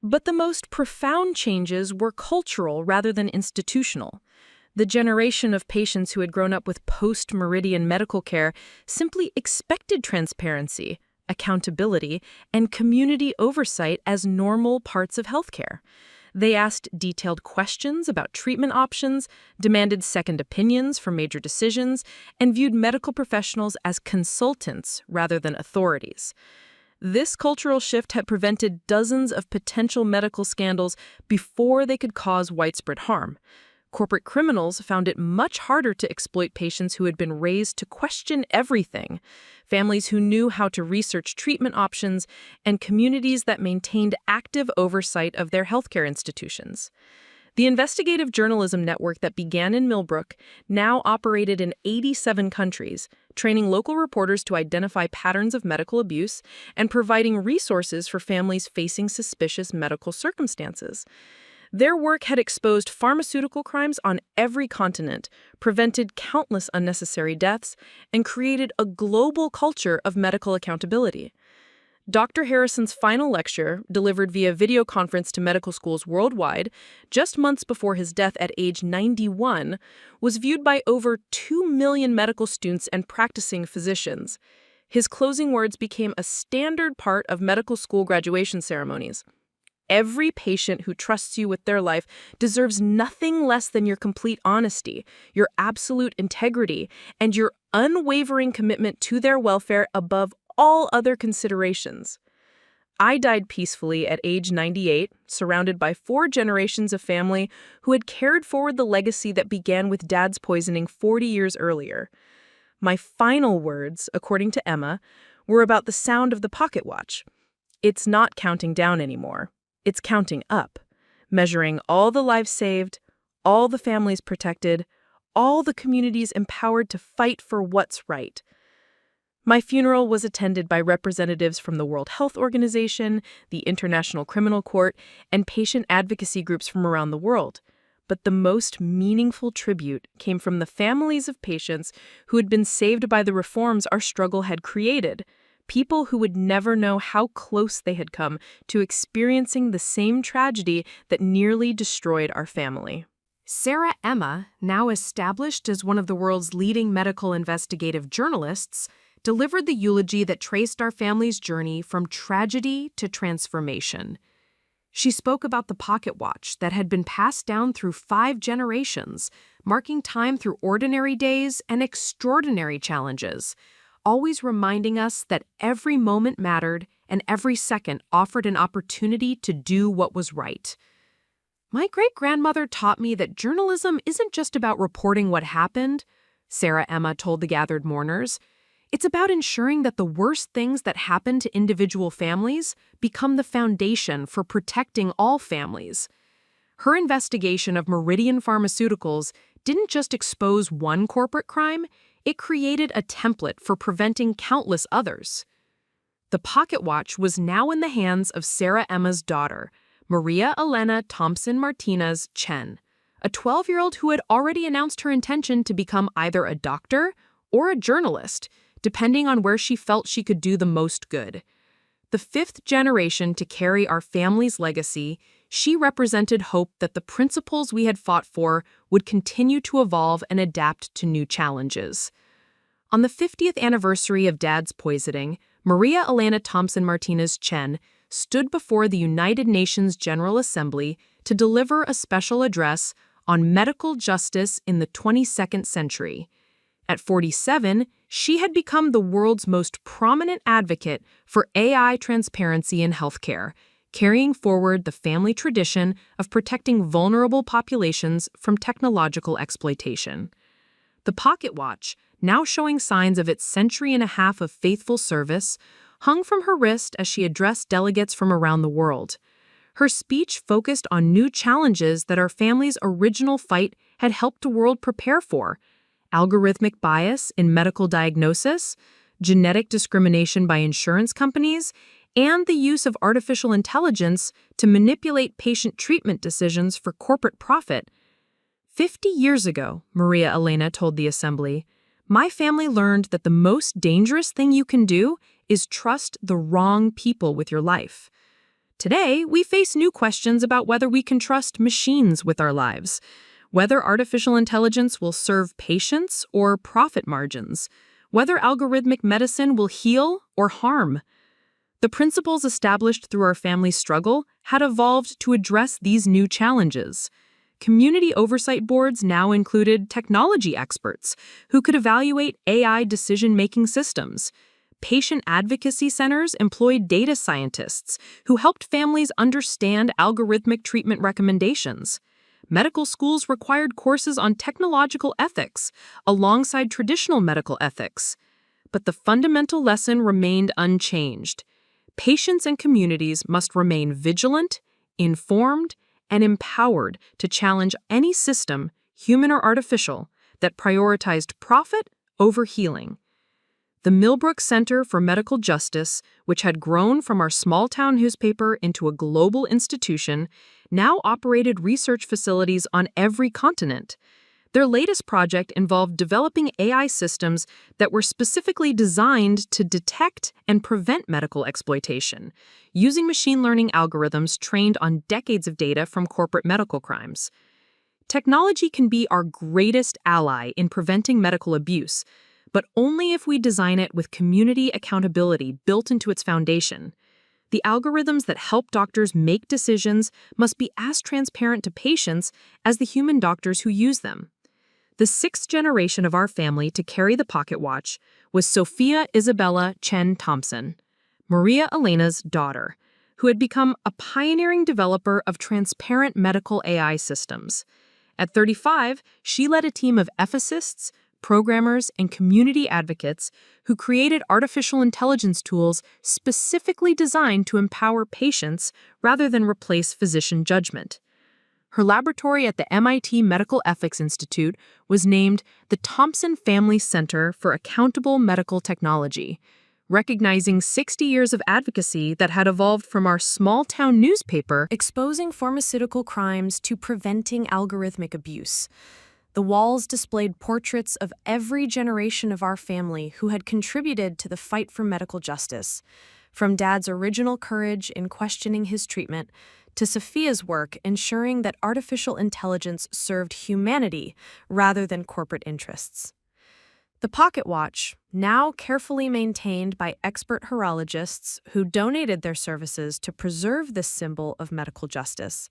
But the most profound changes were cultural rather than institutional. The generation of patients who had grown up with post-Meridian medical care simply expected transparency, accountability, and community oversight as normal parts of healthcare. They asked detailed questions about treatment options, demanded second opinions for major decisions, and viewed medical professionals as consultants rather than authorities. This cultural shift had prevented dozens of potential medical scandals before they could cause widespread harm. Corporate criminals found it much harder to exploit patients who had been raised to question everything, families who knew how to research treatment options, and communities that maintained active oversight of their healthcare institutions. The investigative journalism network that began in Millbrook now operated in 87 countries, training local reporters to identify patterns of medical abuse and providing resources for families facing suspicious medical circumstances. Their work had exposed pharmaceutical crimes on every continent, prevented countless unnecessary deaths, and created a global culture of medical accountability. Dr. Harrison's final lecture, delivered via video conference to medical schools worldwide, just months before his death at age 91, was viewed by over 2 million medical students and practicing physicians. His closing words became a standard part of medical school graduation ceremonies. Every patient who trusts you with their life deserves nothing less than your complete honesty, your absolute integrity, and your unwavering commitment to their welfare above all other considerations. I died peacefully at age 98, surrounded by 4 generations of family who had carried forward the legacy that began with Dad's poisoning 40 years earlier. My final words, according to Emma, were about the sound of the pocket watch. It's not counting down anymore. It's counting up, measuring all the lives saved, all the families protected, all the communities empowered to fight for what's right. My funeral was attended by representatives from the World Health Organization, the International Criminal Court, and patient advocacy groups from around the world. But the most meaningful tribute came from the families of patients who had been saved by the reforms our struggle had created. People who would never know how close they had come to experiencing the same tragedy that nearly destroyed our family. Sarah Emma, now established as one of the world's leading medical investigative journalists, delivered the eulogy that traced our family's journey from tragedy to transformation. She spoke about the pocket watch that had been passed down through 5 generations, marking time through ordinary days and extraordinary challenges, always reminding us that every moment mattered and every second offered an opportunity to do what was right. My great-grandmother taught me that journalism isn't just about reporting what happened, Sarah Emma told the gathered mourners. It's about ensuring that the worst things that happen to individual families become the foundation for protecting all families. Her investigation of Meridian Pharmaceuticals didn't just expose one corporate crime, it created a template for preventing countless others. The pocket watch was now in the hands of Sarah Emma's daughter, Maria Elena Thompson Martinez Chen, a 12-year-old who had already announced her intention to become either a doctor or a journalist, depending on where she felt she could do the most good. The 5th generation to carry our family's legacy, she represented hope that the principles we had fought for would continue to evolve and adapt to new challenges. On the 50th anniversary of Dad's poisoning, Maria Elena Thompson Martinez Chen stood before the United Nations General Assembly to deliver a special address on medical justice in the 22nd century. At 47, she had become the world's most prominent advocate for AI transparency in healthcare, carrying forward the family tradition of protecting vulnerable populations from technological exploitation. The pocket watch, now showing signs of its century-and-a-half of faithful service, hung from her wrist as she addressed delegates from around the world. Her speech focused on new challenges that our family's original fight had helped the world prepare for: algorithmic bias in medical diagnosis, genetic discrimination by insurance companies, and the use of artificial intelligence to manipulate patient treatment decisions for corporate profit. 50 years ago, Maria Elena told the assembly, my family learned that the most dangerous thing you can do is trust the wrong people with your life. Today, we face new questions about whether we can trust machines with our lives, whether artificial intelligence will serve patients or profit margins, whether algorithmic medicine will heal or harm. The principles established through our family's struggle had evolved to address these new challenges. Community oversight boards now included technology experts who could evaluate AI decision-making systems. Patient advocacy centers employed data scientists who helped families understand algorithmic treatment recommendations. Medical schools required courses on technological ethics alongside traditional medical ethics. But the fundamental lesson remained unchanged. Patients and communities must remain vigilant, informed, and empowered to challenge any system, human or artificial, that prioritized profit over healing. The Millbrook Center for Medical Justice, which had grown from our small-town newspaper into a global institution, now operated research facilities on every continent. Their latest project involved developing AI systems that were specifically designed to detect and prevent medical exploitation, using machine learning algorithms trained on decades of data from corporate medical crimes. Technology can be our greatest ally in preventing medical abuse, but only if we design it with community accountability built into its foundation. The algorithms that help doctors make decisions must be as transparent to patients as the human doctors who use them. The 6th generation of our family to carry the pocket watch was Sophia Isabella Chen Thompson, Maria Elena's daughter, who had become a pioneering developer of transparent medical AI systems. At 35, she led a team of ethicists, programmers, and community advocates who created artificial intelligence tools specifically designed to empower patients rather than replace physician judgment. Her laboratory at the MIT Medical Ethics Institute was named the Thompson Family Center for Accountable Medical Technology, recognizing 60 years of advocacy that had evolved from our small-town newspaper exposing pharmaceutical crimes to preventing algorithmic abuse. The walls displayed portraits of every generation of our family who had contributed to the fight for medical justice, from Dad's original courage in questioning his treatment to Sophia's work ensuring that artificial intelligence served humanity rather than corporate interests. The pocket watch, now carefully maintained by expert horologists who donated their services to preserve this symbol of medical justice,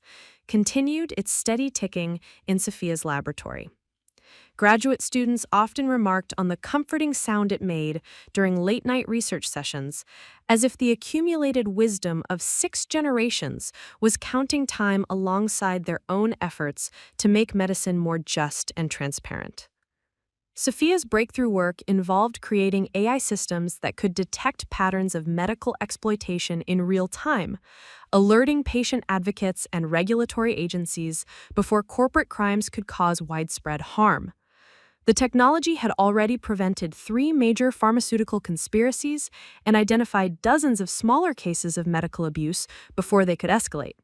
continued its steady ticking in Sophia's laboratory. Graduate students often remarked on the comforting sound it made during late-night research sessions, as if the accumulated wisdom of 6 generations was counting time alongside their own efforts to make medicine more just and transparent. Sophia's breakthrough work involved creating AI systems that could detect patterns of medical exploitation in real time, alerting patient advocates and regulatory agencies before corporate crimes could cause widespread harm. The technology had already prevented 3 major pharmaceutical conspiracies and identified dozens of smaller cases of medical abuse before they could escalate.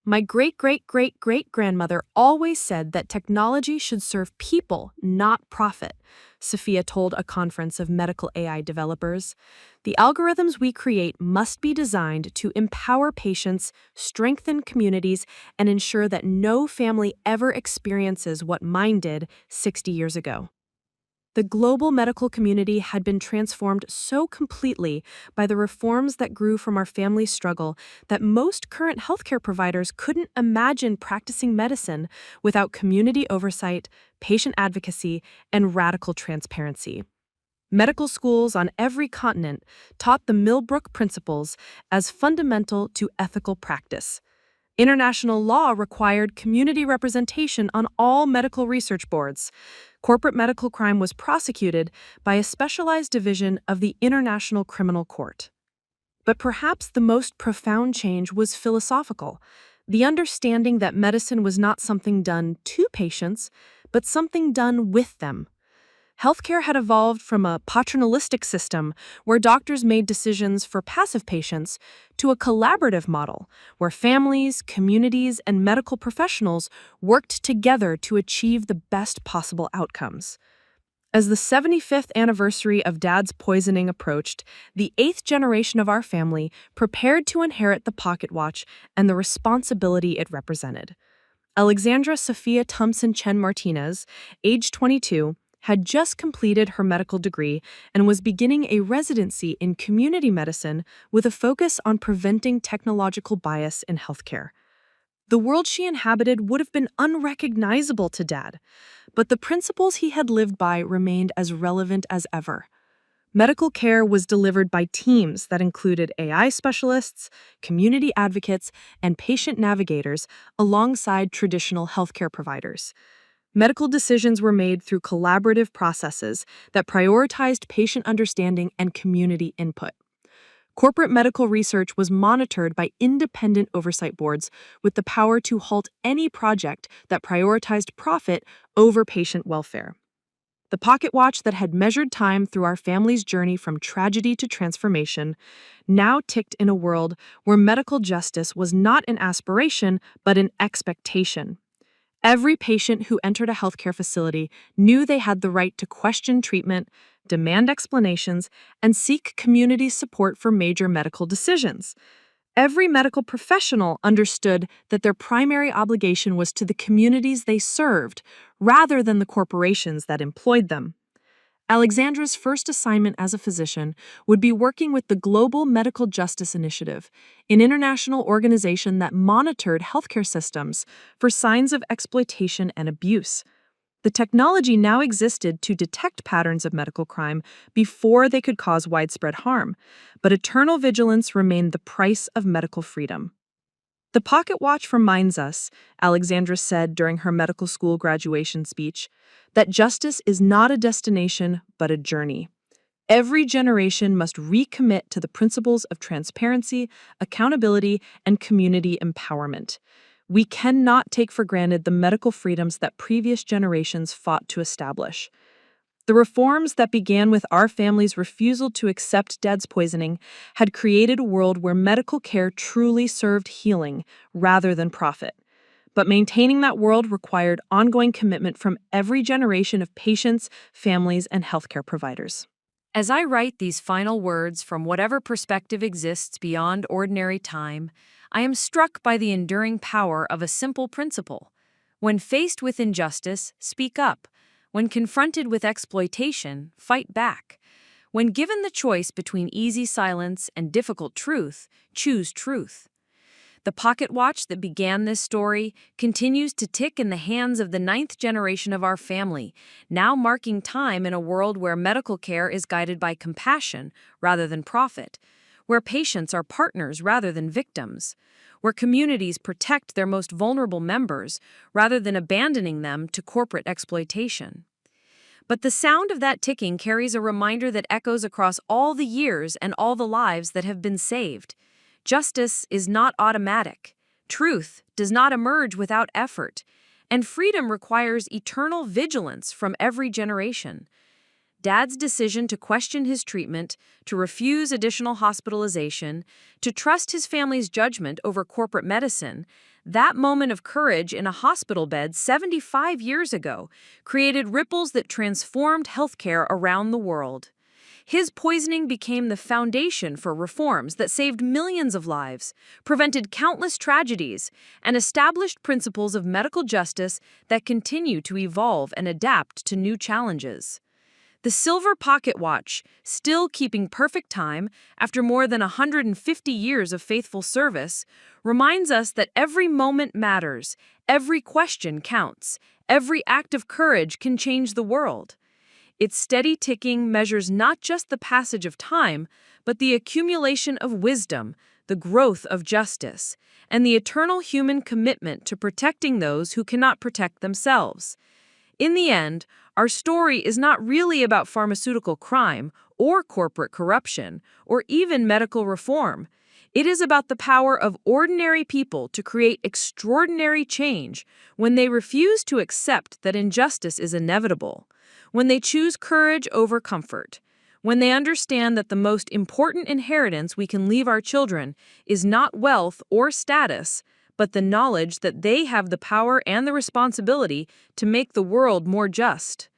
My great-great-great-great-grandmother always said that technology should serve people, not profit, Sophia told a conference of medical AI developers. The algorithms we create must be designed to empower patients, strengthen communities, and ensure that no family ever experiences what mine did 60 years ago. The global medical community had been transformed so completely by the reforms that grew from our family's struggle that most current healthcare providers couldn't imagine practicing medicine without community oversight, patient advocacy, and radical transparency. Medical schools on every continent taught the Millbrook principles as fundamental to ethical practice. International law required community representation on all medical research boards. Corporate medical crime was prosecuted by a specialized division of the International Criminal Court. But perhaps the most profound change was philosophical, the understanding that medicine was not something done to patients, but something done with them. Healthcare had evolved from a paternalistic system where doctors made decisions for passive patients to a collaborative model where families, communities, and medical professionals worked together to achieve the best possible outcomes. As the 75th anniversary of Dad's poisoning approached, the 8th generation of our family prepared to inherit the pocket watch and the responsibility it represented. Alexandra Sophia Thompson Chen Martinez, age 22, had just completed her medical degree and was beginning a residency in community medicine with a focus on preventing technological bias in healthcare. The world she inhabited would have been unrecognizable to Dad, but the principles he had lived by remained as relevant as ever. Medical care was delivered by teams that included AI specialists, community advocates, and patient navigators alongside traditional healthcare providers. Medical decisions were made through collaborative processes that prioritized patient understanding and community input. Corporate medical research was monitored by independent oversight boards with the power to halt any project that prioritized profit over patient welfare. The pocket watch that had measured time through our family's journey from tragedy to transformation now ticked in a world where medical justice was not an aspiration but an expectation. Every patient who entered a healthcare facility knew they had the right to question treatment, demand explanations, and seek community support for major medical decisions. Every medical professional understood that their primary obligation was to the communities they served, rather than the corporations that employed them. Alexandra's first assignment as a physician would be working with the Global Medical Justice Initiative, an international organization that monitored healthcare systems for signs of exploitation and abuse. The technology now existed to detect patterns of medical crime before they could cause widespread harm, but eternal vigilance remained the price of medical freedom. The pocket watch reminds us, Alexandra said during her medical school graduation speech, that justice is not a destination but a journey. Every generation must recommit to the principles of transparency, accountability, and community empowerment. We cannot take for granted the medical freedoms that previous generations fought to establish. The reforms that began with our family's refusal to accept Dad's poisoning had created a world where medical care truly served healing rather than profit. But maintaining that world required ongoing commitment from every generation of patients, families, and healthcare providers. As I write these final words from whatever perspective exists beyond ordinary time, I am struck by the enduring power of a simple principle. When faced with injustice, speak up. When confronted with exploitation, fight back. When given the choice between easy silence and difficult truth, choose truth. The pocket watch that began this story continues to tick in the hands of the 9th generation of our family, now marking time in a world where medical care is guided by compassion rather than profit, where patients are partners rather than victims, where communities protect their most vulnerable members rather than abandoning them to corporate exploitation. But the sound of that ticking carries a reminder that echoes across all the years and all the lives that have been saved. Justice is not automatic. Truth does not emerge without effort. And freedom requires eternal vigilance from every generation. Dad's decision to question his treatment, to refuse additional hospitalization, to trust his family's judgment over corporate medicine, that moment of courage in a hospital bed 75 years ago created ripples that transformed healthcare around the world. His poisoning became the foundation for reforms that saved millions of lives, prevented countless tragedies, and established principles of medical justice that continue to evolve and adapt to new challenges. The silver pocket watch, still keeping perfect time after more than 150 years of faithful service, reminds us that every moment matters, every question counts, every act of courage can change the world. Its steady ticking measures not just the passage of time, but the accumulation of wisdom, the growth of justice, and the eternal human commitment to protecting those who cannot protect themselves. In the end, our story is not really about pharmaceutical crime or corporate corruption or even medical reform. It is about the power of ordinary people to create extraordinary change when they refuse to accept that injustice is inevitable, when they choose courage over comfort, when they understand that the most important inheritance we can leave our children is not wealth or status, but the knowledge that they have the power and the responsibility to make the world more just.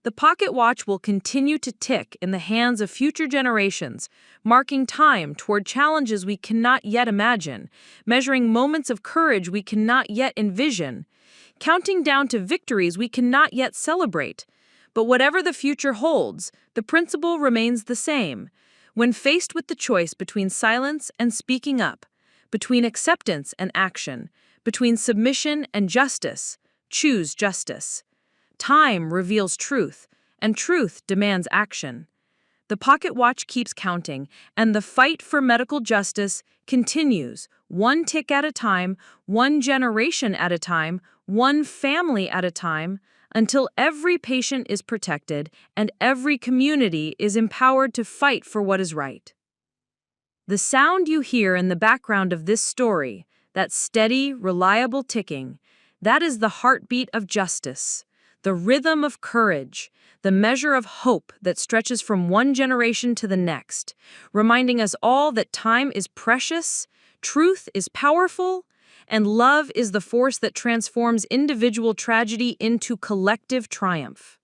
The pocket watch will continue to tick in the hands of future generations, marking time toward challenges we cannot yet imagine, measuring moments of courage we cannot yet envision, counting down to victories we cannot yet celebrate. But whatever the future holds, the principle remains the same. When faced with the choice between silence and speaking up, between acceptance and action, between submission and justice, choose justice. Time reveals truth, and truth demands action. The pocket watch keeps counting, and the fight for medical justice continues, one tick at a time, one generation at a time, one family at a time, until every patient is protected and every community is empowered to fight for what is right. The sound you hear in the background of this story, that steady, reliable ticking, that is the heartbeat of justice, the rhythm of courage, the measure of hope that stretches from one generation to the next, reminding us all that time is precious, truth is powerful, and love is the force that transforms individual tragedy into collective triumph.